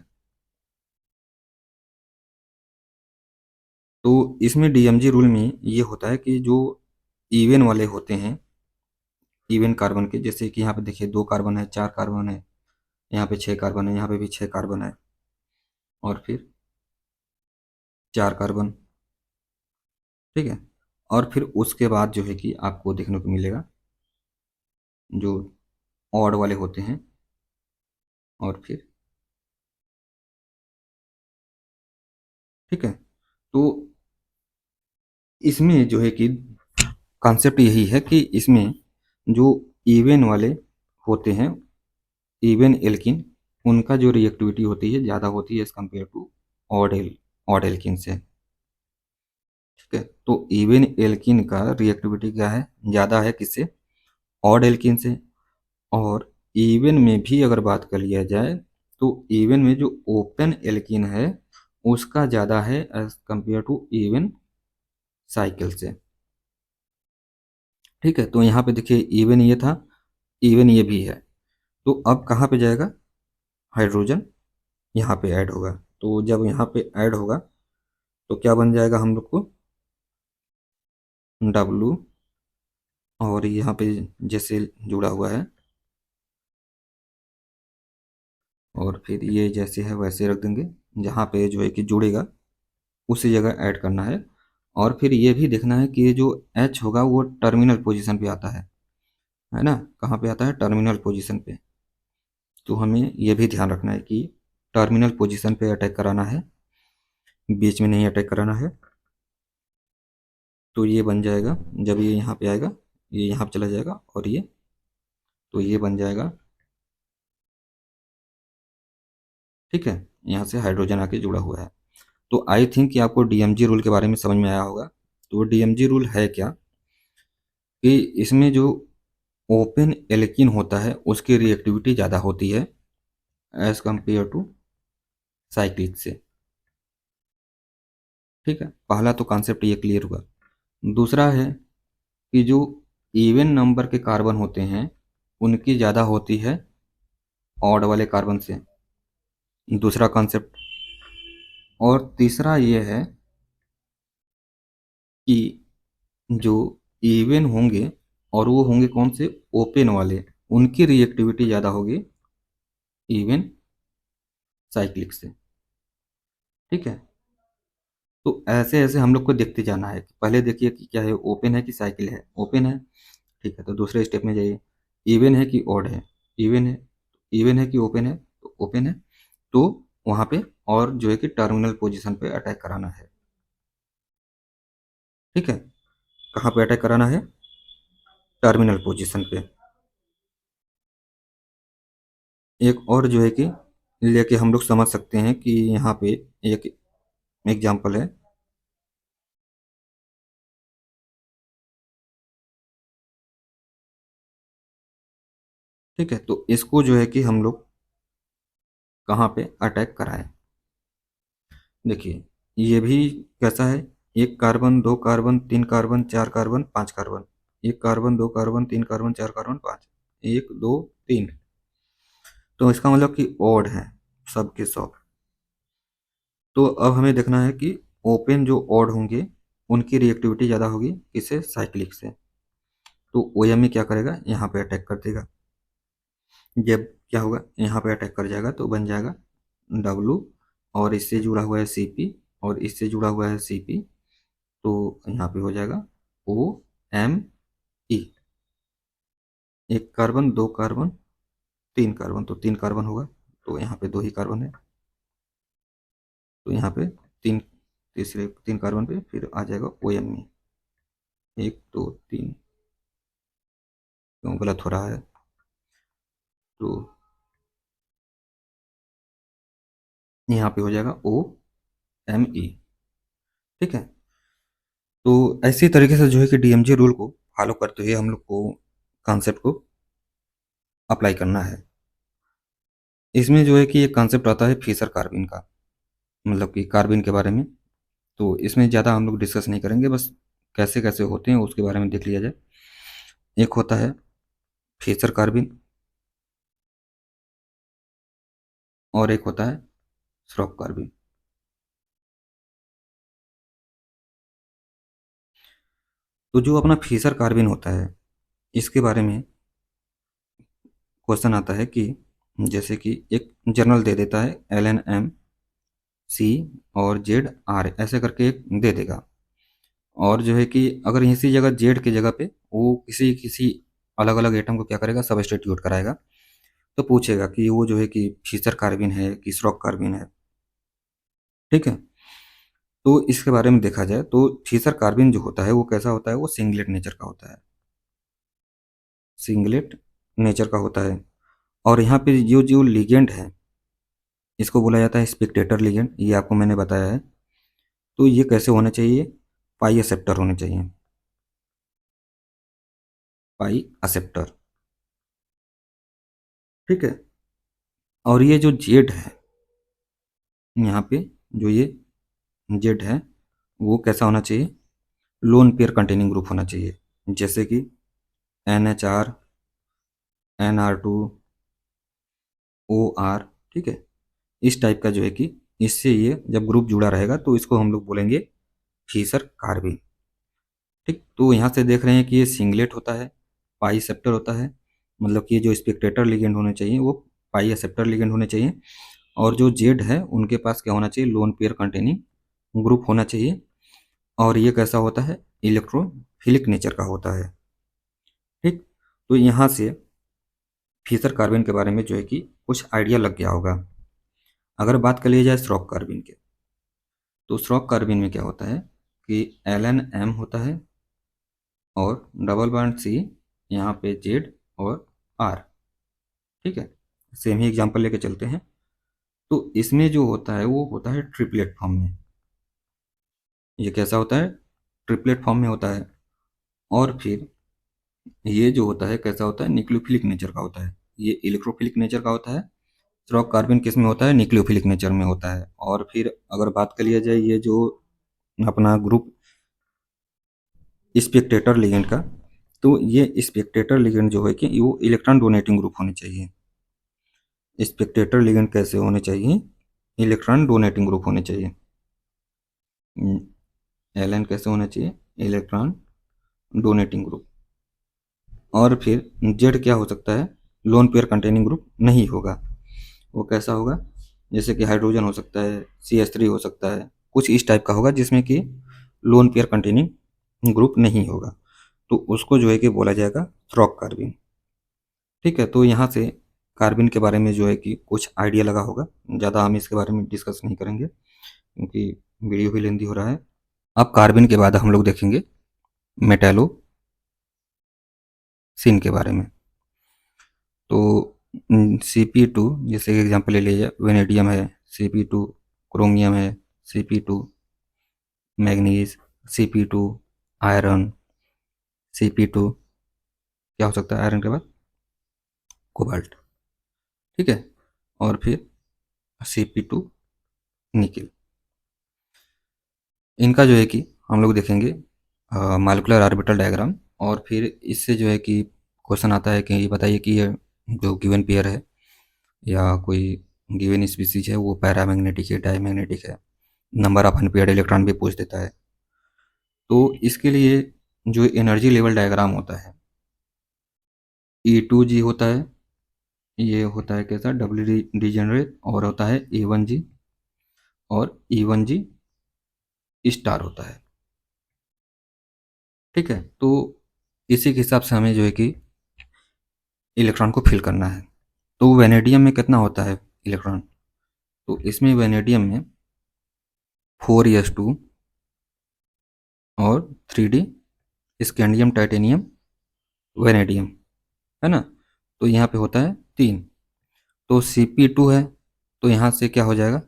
तो इसमें डीएमजी रूल में ये होता है कि जो इवन वाले होते हैं, इवन कार्बन के, जैसे कि यहाँ पे देखिए 2 कार्बन है, 4 कार्बन है, यहाँ पे 6 कार्बन है, यहाँ पे भी 6 कार्बन है, और फिर 4 कार्बन। ठीक है, और फिर उसके बाद जो है कि आपको देखने को मिलेगा जो ऑड वाले होते हैं, और फिर ठीक है। तो इसमें जो है कि कॉन्सेप्ट यही है कि इसमें जो इवन वाले होते हैं, इवन एल्किन, उनका जो रिएक्टिविटी होती है ज़्यादा होती है as compared to odd alkene से। ठीक है, तो इवन एल्किन का रिएक्टिविटी क्या है, ज़्यादा है किससे, ऑड एल्किन से। और इवन में भी अगर बात कर लिया जाए तो इवन में जो ओपन एल्किन है उसका ज़्यादा है as compared to even cycle से। ठीक है, तो यहाँ पे देखिए इवन ये था, इवन ये भी है। तो अब कहाँ पे जाएगा, हाइड्रोजन यहाँ पे ऐड होगा। तो जब यहाँ पे ऐड होगा तो क्या बन जाएगा हम लोग को, डब्लू, और यहाँ पे जैसे जुड़ा हुआ है, और फिर ये जैसे है वैसे रख देंगे, जहाँ पे जो है कि जुड़ेगा उसी जगह ऐड करना है। और फिर ये भी देखना है कि ये जो एच होगा वो टर्मिनल पोजीशन पे आता है ना, कहाँ पे आता है, टर्मिनल पोजीशन पे। तो हमें ये भी ध्यान रखना है कि टर्मिनल पोजीशन पे अटैक कराना है, बीच में नहीं अटैक कराना है। तो ये बन जाएगा, जब ये यहाँ पे आएगा ये यहाँ पे चला जाएगा, और ये, तो ये बन जाएगा। ठीक है, यहाँ से हाइड्रोजन आके जुड़ा हुआ है। तो आई थिंक कि आपको डीएमजी रूल के बारे में समझ में आया होगा। तो डीएमजी रूल है क्या कि इसमें जो ओपन एल्कीन होता है उसकी रिएक्टिविटी ज़्यादा होती है एज कंपेयर टू साइक्लिक से। ठीक है, पहला तो कॉन्सेप्ट ये क्लियर हुआ। दूसरा है कि जो इवन नंबर के कार्बन होते हैं उनकी ज़्यादा होती है ऑड वाले कार्बन से, दूसरा कॉन्सेप्ट। और तीसरा ये है कि जो इवन होंगे और वो होंगे कौन से, ओपन वाले, उनकी रिएक्टिविटी ज़्यादा होगी इवन साइक्लिक से। ठीक है, तो ऐसे ऐसे हम लोग को देखते जाना है। पहले देखिए कि क्या है, ओपन है कि साइकिल है, ओपन है। ठीक है, तो दूसरे स्टेप में जाइए, इवन है कि ऑड है, इवन है, इवन है कि ओपन है, तो ओपन है। तो वहाँ पे और जो है कि टर्मिनल पोजीशन पे अटैक कराना है। ठीक है, कहाँ पे अटैक कराना है, टर्मिनल पोजीशन पे। एक और जो है कि लेके हम लोग समझ सकते हैं कि यहाँ पे एक एग्जाम्पल है। ठीक है, तो इसको जो है कि हम लोग कहाँ पे अटैक कराएं। देखिए, ये भी कैसा है, एक कार्बन, दो कार्बन, तीन कार्बन, चार कार्बन, पांच कार्बन, एक कार्बन, दो कार्बन, तीन कार्बन, चार कार्बन, पांच, एक दो तीन। तो इसका मतलब कि ओड है सब के सब। तो अब हमें देखना है कि ओपन जो ओड होंगे उनकी रिएक्टिविटी ज़्यादा होगी किससे, साइक्लिक से। तो OM में क्या करेगा, यहाँ पे अटैक कर देगा। जब क्या होगा, यहाँ पे अटैक कर जाएगा तो बन जाएगा W, और इससे जुड़ा हुआ है CP, और इससे जुड़ा हुआ है CP। तो यहाँ पे हो जाएगा OMe। एक कार्बन, दो कार्बन, तीन कार्बन, तो तीन कार्बन होगा, तो यहाँ पे दो ही कार्बन है, तो यहाँ पे तीन, तीसरे तीन कार्बन पे फिर आ जाएगा OMe। एक दो तीन, क्यों गलत हो रहा है, तो यहाँ पे हो जाएगा OMe। ठीक है, तो ऐसी तरीके से जो है कि डीएमजी रूल को फॉलो करते हुए हम लोग को कॉन्सेप्ट को अप्लाई करना है। इसमें जो है कि एक कॉन्सेप्ट आता है फिशर कार्बिन का, मतलब कि कार्बिन के बारे में। तो इसमें ज़्यादा हम लोग डिस्कस नहीं करेंगे, बस कैसे कैसे होते हैं उसके बारे में देख लिया जाए। एक होता है फिशर कार्बिन और एक होता है श्रॉफ कार्बिन। तो जो अपना फिशर कार्बिन होता है इसके बारे में क्वेश्चन आता है कि जैसे कि एक जर्नल दे देता है LNM, C और ZR ऐसे करके एक दे देगा। और जो है कि अगर इसी जगह जेड की जगह पे वो किसी किसी अलग अलग एटम को क्या करेगा, सब्स्टिट्यूट कराएगा, तो पूछेगा कि वो जो है कि फीचर कार्बिन है कि स्ट्रोक कार्बिन है। ठीक है, तो इसके बारे में देखा जाए तो फीचर कार्बिन जो होता है वो कैसा होता है, वो सिंगलेट नेचर का होता है, सिंगलेट नेचर का होता है। और यहाँ पे जो जो लिगेंड है इसको बोला जाता है स्पेक्टेटर लिगेंड, ये आपको मैंने बताया है। तो ये कैसे होने चाहिए, पाई एक्सेप्टर होने चाहिए, पाई एक्सेप्टर। ठीक है, और ये जो जेड है यहाँ पे, जो ये जेड है वो कैसा होना चाहिए, लोन पेयर कंटेनिंग ग्रुप होना चाहिए, जैसे कि NHR, NR2, OR। ठीक है, इस टाइप का जो है कि इससे ये जब ग्रुप जुड़ा रहेगा तो इसको हम लोग बोलेंगे फीसर कार्बिन। ठीक, तो यहाँ से देख रहे हैं कि ये सिंगलेट होता है, पाई एक्सेप्टर होता है, मतलब कि ये जो स्पेक्टेटर लिगेंड होने चाहिए वो पाई एक्सेप्टर लिगेंड होने चाहिए। और जो जेड है उनके पास क्या होना चाहिए, लोन पेयर कंटेनिंग ग्रुप होना चाहिए। और ये कैसा होता है, इलेक्ट्रोफिलिक नेचर का होता है। ठीक, तो यहाँ से फीसर कार्बिन के बारे में जो है कि कुछ आइडिया लग गया होगा। अगर बात कर ली जाए स्ट्रोक कार्बिन के, तो स्ट्रोक कार्बिन में क्या होता है कि LNM होता है और डबल बॉन्ड C, यहाँ पे जेड और R। ठीक है, सेम ही एग्जांपल लेके चलते हैं। तो इसमें जो होता है वो होता है ट्रिपलेट फॉर्म में। ये कैसा होता है, ट्रिपलेट फॉर्म में होता है। और फिर ये जो होता है कैसा होता है, न्यूक्लियोफिलिक नेचर का होता है। ये इलेक्ट्रोफिलिक नेचर का होता है। स्ट्रॉक कार्बन किस में होता है, न्यूक्लियोफिलिक नेचर में होता है। और फिर अगर बात कर लिया जाए ये जो अपना ग्रुप स्पेक्टेटर लिगेंड का, तो ये स्पेक्टेटर लिगेंड जो है कि वो इलेक्ट्रॉन डोनेटिंग ग्रुप होने चाहिए। स्पेक्टेटर लिगेंड कैसे होने चाहिए, इलेक्ट्रॉन डोनेटिंग ग्रुप होने चाहिए। एल एन कैसे होना चाहिए, इलेक्ट्रॉन डोनेटिंग ग्रुप। और फिर जेड क्या हो सकता है, लोन पेयर कंटेनिंग ग्रुप नहीं होगा। वो कैसा होगा, जैसे कि हाइड्रोजन हो सकता है, CH3 हो सकता है, कुछ इस टाइप का होगा जिसमें कि लोन पेयर कंटेनिंग ग्रुप नहीं होगा। तो उसको जो है कि बोला जाएगा थ्रॉक कार्बिन। ठीक है, तो यहाँ से कार्बिन के बारे में जो है कि कुछ आइडिया लगा होगा। ज़्यादा हम इसके बारे में डिस्कस नहीं करेंगे क्योंकि वीडियो भी लेंदी हो रहा है। अब कार्बिन के बाद हम लोग देखेंगे मेटालो सिन के बारे में। तो Cp2 जैसे कि एग्जांपल ले लीजिए, वेनेडियम है, Cp2 क्रोमियम है, Cp2 manganese, Cp2 iron, Cp2 क्या हो सकता है आयरन के बाद, कोबाल्ट। ठीक है, और फिर Cp2 निकिल। इनका जो है कि हम लोग देखेंगे मॉलिक्यूलर ऑर्बिटल डायग्राम। और फिर इससे जो है कि क्वेश्चन आता है कि ये बताइए कि ये जो गिवन पेयर है या कोई गिवन स्पीसीज है वो पैरामैग्नेटिक है, डायमैग्नेटिक है, नंबर ऑफ अनपेयर्ड इलेक्ट्रॉन भी पूछ देता है। तो इसके लिए जो एनर्जी लेवल डायग्राम होता है, E2G होता है, ये होता है कैसा, डब्ल्यू डिजेनरेट, और होता है A1G, और E1G स्टार होता है। ठीक है, तो इसी के हिसाब से हमें जो है कि इलेक्ट्रॉन को फिल करना है। तो वेनेडियम में कितना होता है इलेक्ट्रॉन, तो इसमें वेनेडियम में 4s2 और 3d स्कैंडियम टाइटेनियम वेनेडियम, है ना। तो यहाँ पे होता है 3। तो Cp2 है, तो यहाँ से क्या हो जाएगा,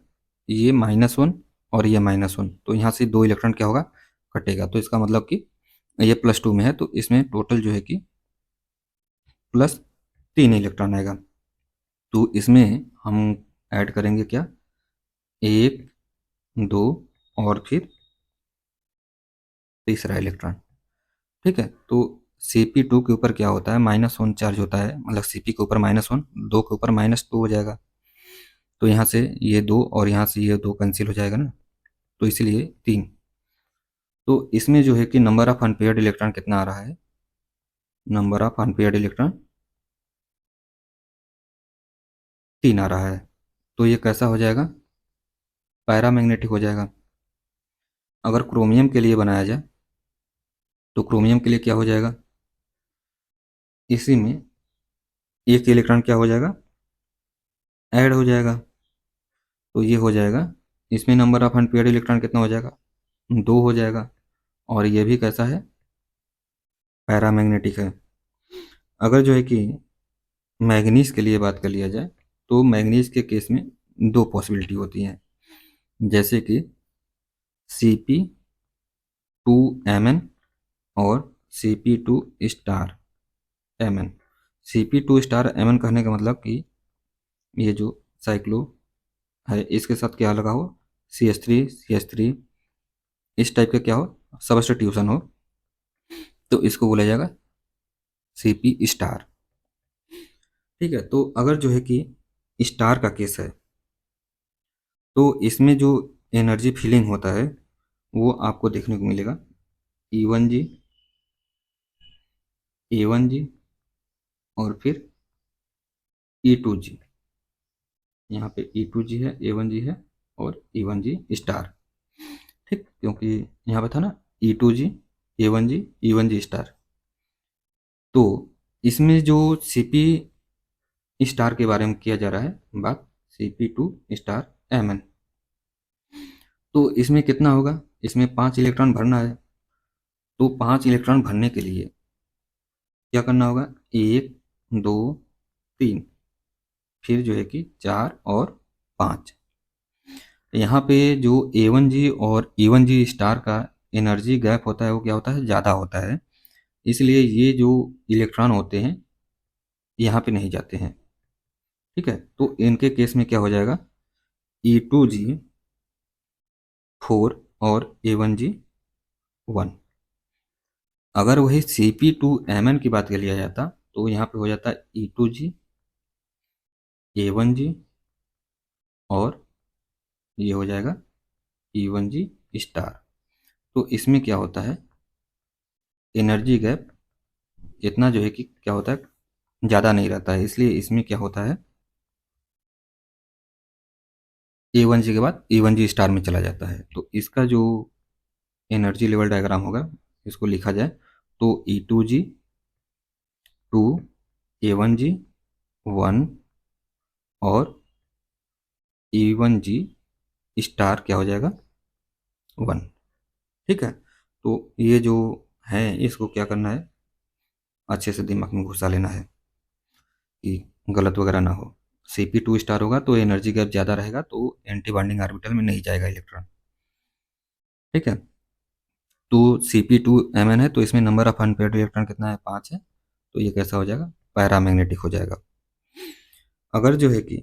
ये -1 और ये -1, तो यहाँ से 2 इलेक्ट्रॉन क्या होगा, कटेगा। तो इसका मतलब कि ये +2 में है, तो इसमें टोटल जो है कि +3 इलेक्ट्रॉन आएगा। तो इसमें हम ऐड करेंगे क्या, 1, 2 और फिर तीसरा इलेक्ट्रॉन। ठीक है, तो Cp2 के ऊपर क्या होता है, -1 चार्ज होता है, मतलब Cp के ऊपर -1, 2 के ऊपर -2 हो जाएगा। तो यहाँ से ये 2 और यहाँ से ये 2 कैंसिल हो जाएगा ना, तो इसीलिए 3। तो इसमें जो है कि नंबर ऑफ अनपेयर्ड इलेक्ट्रॉन कितना आ रहा है, नंबर ऑफ अनपेयर्ड इलेक्ट्रॉन 3 आ रहा है। तो ये कैसा हो जाएगा, पैरामैग्नेटिक हो जाएगा। अगर क्रोमियम के लिए बनाया जाए तो क्रोमियम के लिए क्या हो जाएगा, इसी में एक इलेक्ट्रॉन क्या हो जाएगा, ऐड हो जाएगा। तो ये हो जाएगा, इसमें नंबर ऑफ अनपेयर्ड इलेक्ट्रॉन कितना हो जाएगा, 2 हो जाएगा। और ये भी कैसा है, पैरामैग्नेटिक है। अगर जो है कि मैग्नीज के लिए बात कर लिया जाए, तो मैग्नीज के केस में 2 पॉसिबिलिटी होती हैं, जैसे कि Cp2Mn और Cp2 star Mn। Cp2 star Mn कहने का मतलब कि ये जो साइक्लो है इसके साथ क्या लगा हो, CH3 इस टाइप का क्या हो, सब्स्टिट्यूशन हो, तो इसको बोला जाएगा Cp स्टार। ठीक है, तो अगर जो है कि स्टार का केस है, तो इसमें जो एनर्जी फीलिंग होता है वो आपको देखने को मिलेगा E1G, A1G और फिर E2G। यहाँ पे E2G है, A1G है और E1G स्टार। ठीक, क्योंकि यहाँ पे था ना E2G, A1G, E1G स्टार। तो इसमें जो Cp स्टार के बारे में किया जा रहा है बात, Cp2 स्टार Mn। तो इसमें कितना होगा, इसमें 5 इलेक्ट्रॉन भरना है। तो 5 इलेक्ट्रॉन भरने के लिए क्या करना होगा, 1, 2, 3, फिर जो है कि 4 और 5। यहाँ पे जो A1G और E1G स्टार का एनर्जी गैप होता है वो क्या होता है, ज़्यादा होता है। इसलिए ये जो इलेक्ट्रॉन होते हैं यहाँ पे नहीं जाते हैं। ठीक है, तो इनके केस में क्या हो जाएगा, E2G 4 और A1G 1। अगर वही Cp2Mn की बात कर लिया जाता तो यहाँ पे हो जाता E2G A1G और ये हो जाएगा E1G स्टार। तो इसमें क्या होता है, एनर्जी गैप इतना जो है कि क्या होता है, ज़्यादा नहीं रहता है। इसलिए इसमें क्या होता है, A1G के बाद E1G स्टार में चला जाता है। तो इसका जो एनर्जी लेवल डायग्राम होगा, इसको लिखा जाए तो E2G 2 A1G 1 और E1G स्टार क्या हो जाएगा 1। ठीक है, तो ये जो है इसको क्या करना है, अच्छे से दिमाग में घुसा लेना है कि गलत वगैरह ना हो। Cp2 स्टार होगा तो एनर्जी गैप ज़्यादा रहेगा, तो एंटी बॉन्डिंग ऑर्बिटल में नहीं जाएगा इलेक्ट्रॉन। ठीक है, तो Cp2Mn है तो इसमें नंबर ऑफ अनपेयर्ड इलेक्ट्रॉन कितना है, 5 है। तो ये कैसा हो जाएगा, पैरामैग्नेटिक हो जाएगा। अगर जो है कि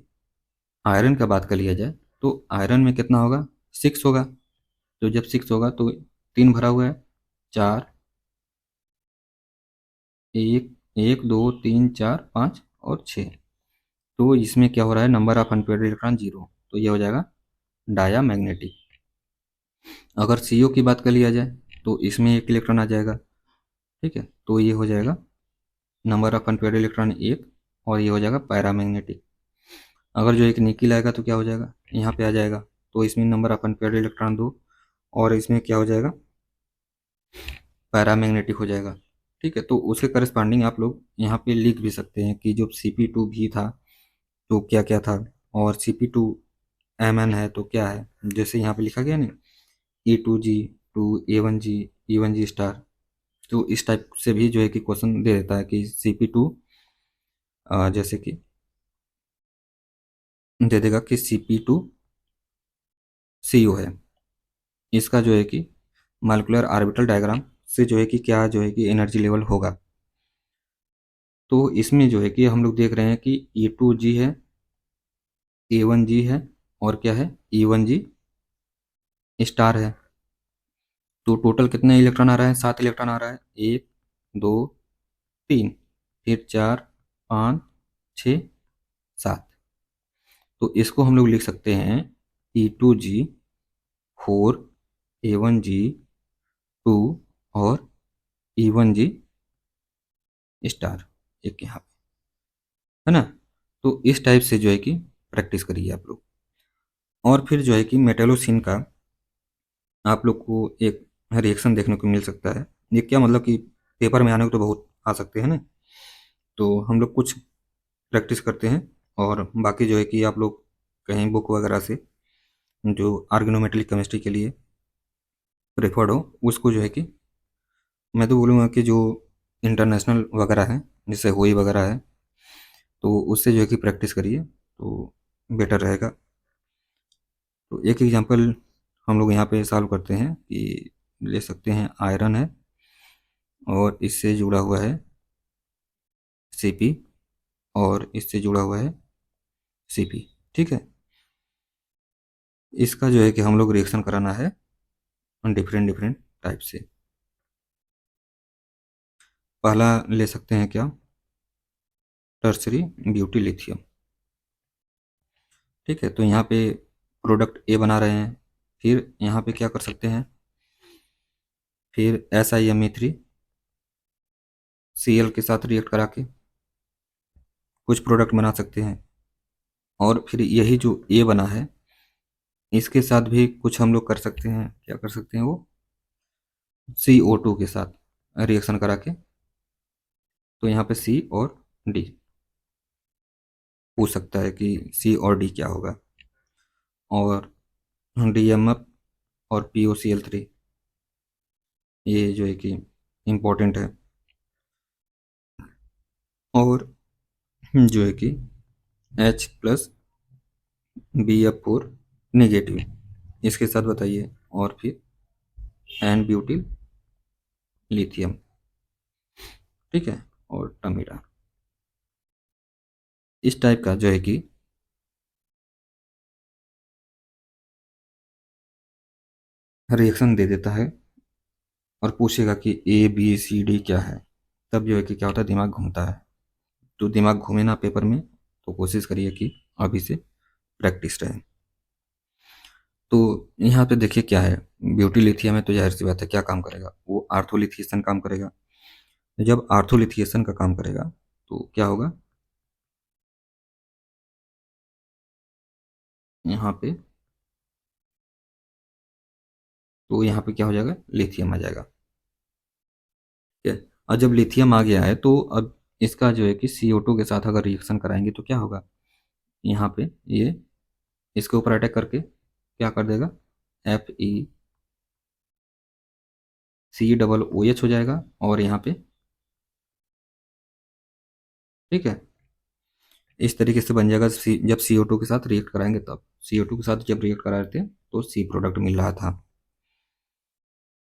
आयरन का बात कर लिया जाए तो आयरन में कितना होगा, 6 होगा। तो जब 6 होगा तो 3 भरा हुआ है, 4, 1 1 2 3 4 5 और 6। तो इसमें क्या हो रहा है, नंबर ऑफ अनपेयर्ड इलेक्ट्रॉन 0। तो ये हो जाएगा डाया मैग्नेटिक। अगर CO की बात कर लिया जाए तो इसमें 1 इलेक्ट्रॉन आ जाएगा। ठीक है, तो ये हो जाएगा नंबर ऑफ अनपेयर्ड इलेक्ट्रॉन 1 और ये हो जाएगा पैरामैग्नेटिक। अगर जो एक निकिल आएगा तो क्या हो जाएगा, यहाँ पे आ जाएगा। तो इसमें नंबर ऑफ अनपेयर्ड इलेक्ट्रॉन 2 और इसमें क्या हो जाएगा, पैरामैग्नेटिक हो जाएगा। ठीक है, तो उसके करस्पॉन्डिंग आप लोग यहाँ पे लिख भी सकते हैं कि जो Cp2 भी था तो क्या क्या था, और Cp2Mn है तो क्या है। जैसे यहाँ पे लिखा गया ना, E2G 2 A1G E1G स्टार। तो इस टाइप से भी जो है कि क्वेश्चन दे देता है कि Cp2 जैसे कि दे देगा कि Cp2CO है। इसका जो है कि मॉलिक्यूलर ऑर्बिटल डायग्राम से जो है कि क्या जो है कि एनर्जी लेवल होगा। तो इसमें जो है कि हम लोग देख रहे हैं कि E2G है, A1G है और क्या है, E1G स्टार है। तो टोटल कितने इलेक्ट्रॉन आ रहा है, 7 इलेक्ट्रॉन आ रहा है, 1 2 3 फिर 4 5 6 7। तो इसको हम लोग लिख सकते हैं E2G 4 A1G 2 और E1G स्टार एक यहाँ पे, है ना। तो इस टाइप से जो है कि प्रैक्टिस करिए आप लोग। और फिर जो है कि मेटेलोसिन का आप लोग को एक रिएक्शन देखने को मिल सकता है। ये क्या मतलब कि पेपर में आने को तो बहुत आ सकते हैं ना, तो हम लोग कुछ प्रैक्टिस करते हैं और बाकी जो है कि आप लोग कहीं बुक वगैरह से जो ऑर्गेनोमेटेलिक केमिस्ट्री के लिए प्रेफर्ड हो उसको जो है कि मैं तो बोलूँगा कि जो इंटरनेशनल वगैरह है, जैसे होई वगैरह है, तो उससे जो है कि प्रैक्टिस करिए तो बेटर रहेगा। तो एक एग्जांपल हम लोग यहाँ पे सॉल्व करते हैं कि ले सकते हैं आयरन है और इससे जुड़ा हुआ है Cp और इससे जुड़ा हुआ है Cp। ठीक है, इसका जो है कि हम लोग रिएक्शन कराना है डिफरेंट डिफरेंट टाइप से। पहला ले सकते हैं क्या, टर्सरी ब्यूटी लिथियम। ठीक है, तो यहाँ पे प्रोडक्ट ए बना रहे हैं। फिर यहाँ पे क्या कर सकते हैं, फिर SiMe3 Cl के साथ रिएक्ट करा के कुछ प्रोडक्ट बना सकते हैं। और फिर यही जो ए बना है इसके साथ भी कुछ हम लोग कर सकते हैं, क्या कर सकते हैं वो, CO2 के साथ रिएक्शन करा के। तो यहाँ पे C और D पूछ सकता है कि C और D क्या होगा। और DMF और POCl3 ये जो है कि इम्पोर्टेंट है। और जो है कि H+BF4 नेगेटिव। इसके साथ बताइए, और फिर एन ब्यूटिल लिथियम, ठीक है, और टमीरा। इस टाइप का जो है कि रिएक्शन दे देता है और पूछेगा कि ए बी सी डी क्या है। तब जो है कि क्या होता है, दिमाग घूमता है। तो दिमाग घूमे ना पेपर में, तो कोशिश करिए कि अभी से प्रैक्टिस रहे। तो यहाँ पे देखिए क्या है, ब्यूटी लिथियम है तो जाहिर सी बात है क्या काम करेगा, वो आर्थोलिथिएशन काम करेगा। जब आर्थोलिथिएशन का काम करेगा तो क्या होगा, यहाँ पे, तो यहाँ पे क्या हो जाएगा, लिथियम आ जाएगा। ठीक है, और जब लिथियम आ गया है तो अब इसका जो है कि CO2 के साथ अगर रिएक्शन कराएंगे तो क्या होगा, यहाँ पे ये इसके ऊपर अटैक करके क्या कर देगा, FeCOOH हो जाएगा। और यहाँ पे, ठीक है, इस तरीके से बन जाएगा। जब CO2 के साथ रिएक्ट कराएंगे तब, CO2 के साथ जब रिएक्ट करा रहे थे तो C प्रोडक्ट मिल रहा था।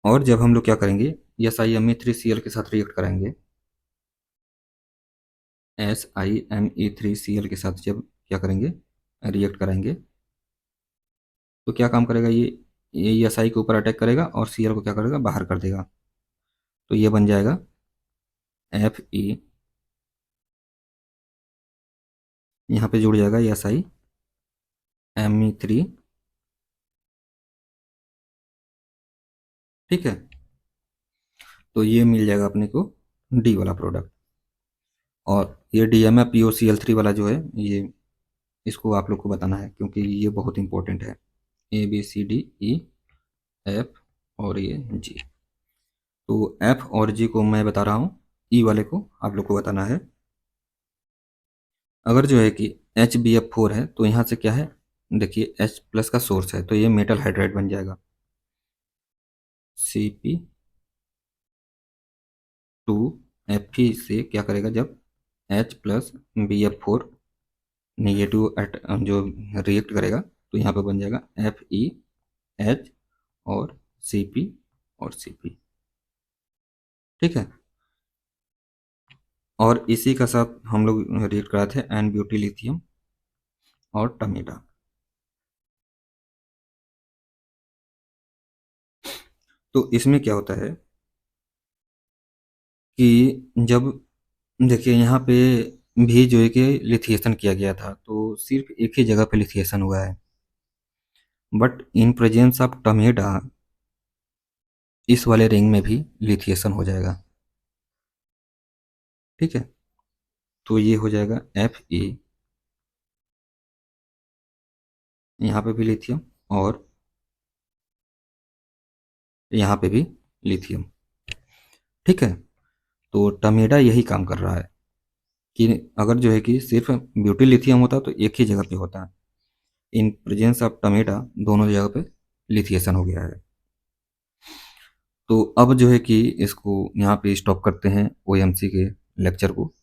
और जब हम लोग क्या करेंगे, SiMe3Cl के साथ रिएक्ट कराएंगे, SiMe3Cl के साथ जब क्या करेंगे, रिएक्ट कराएंगे, तो क्या काम करेगा, ये SI के ऊपर अटैक करेगा और Cl को क्या करेगा, बाहर कर देगा। तो ये बन जाएगा Fe, यहाँ पे जुड़ जाएगा SiMe3, ठीक है। तो ये मिल जाएगा अपने को डी वाला प्रोडक्ट। और ये DMFPOCl3 वाला जो है, ये इसको आप लोग को बताना है क्योंकि ये बहुत इंपॉर्टेंट है। ABCDEF और ये G। तो F और G को मैं बता रहा हूँ, E वाले को आप लोग को बताना है। अगर जो है कि HBF4 है तो यहाँ से क्या है, देखिए H प्लस का सोर्स है तो ये मेटल हाइड्राइड बन जाएगा, CP2Fe से क्या करेगा, जब H प्लस BF4 नेगेटिव जो रिएक्ट करेगा तो यहाँ पे बन जाएगा FeH और Cp और Cp, ठीक है। और इसी का साथ हम लोग रिएक्ट कराए थे एन ब्यूटी लिथियम और टमीटा। तो इसमें क्या होता है कि जब देखिए यहाँ पे भी जो है कि लिथिएशन किया गया था तो सिर्फ एक ही जगह पे लिथिएशन हुआ है, बट इन प्रेजेंस ऑफ टमेटा इस वाले रिंग में भी लिथिएशन हो जाएगा, ठीक है। तो ये हो जाएगा Fe, यहाँ पे भी लिथियम और यहाँ पे भी लिथियम, ठीक है। तो टमेटा यही काम कर रहा है कि अगर जो है कि सिर्फ ब्यूटी लिथियम होता तो एक ही जगह पे होता, इन प्रेजेंस ऑफ टमेटा दोनों जगह पे लिथिएशन हो गया है। तो अब जो है कि इसको यहाँ पे स्टॉप करते हैं OMC के लेक्चर को।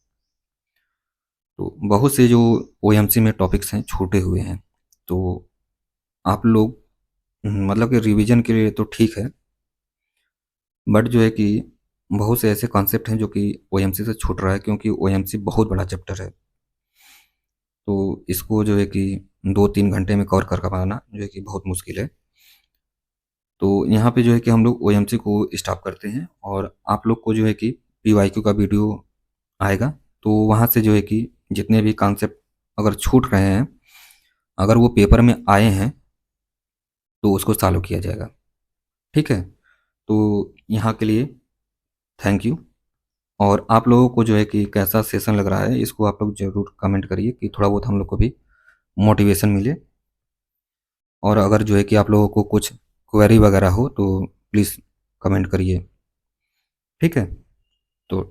तो बहुत से जो OMC में टॉपिक्स हैं छूटे हुए हैं, तो आप लोग मतलब कि रिवीजन के लिए तो ठीक है, बट जो है कि बहुत से ऐसे कॉन्सेप्ट हैं जो कि OMC से छूट रहा है क्योंकि OMC बहुत बड़ा चैप्टर है। तो इसको जो है कि 2-3 घंटे में कवर कर पाना जो है कि बहुत मुश्किल है। तो यहाँ पे जो है कि हम लोग OMC को स्टॉप करते हैं और आप लोग को जो है कि PYQ का वीडियो आएगा, तो वहाँ से जो है कि जितने भी कॉन्सेप्ट अगर छूट रहे हैं, अगर वो पेपर में आए हैं तो उसको सॉल्व किया जाएगा, ठीक है। तो यहाँ के लिए थैंक यू। और आप लोगों को जो है कि कैसा सेशन लग रहा है इसको आप लोग ज़रूर कमेंट करिए कि थोड़ा बहुत हम लोग को भी मोटिवेशन मिले। और अगर जो है कि आप लोगों को कुछ क्वेरी वगैरह हो तो प्लीज़ कमेंट करिए, ठीक है। तो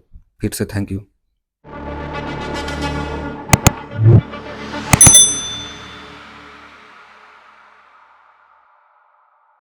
फिर से थैंक यू।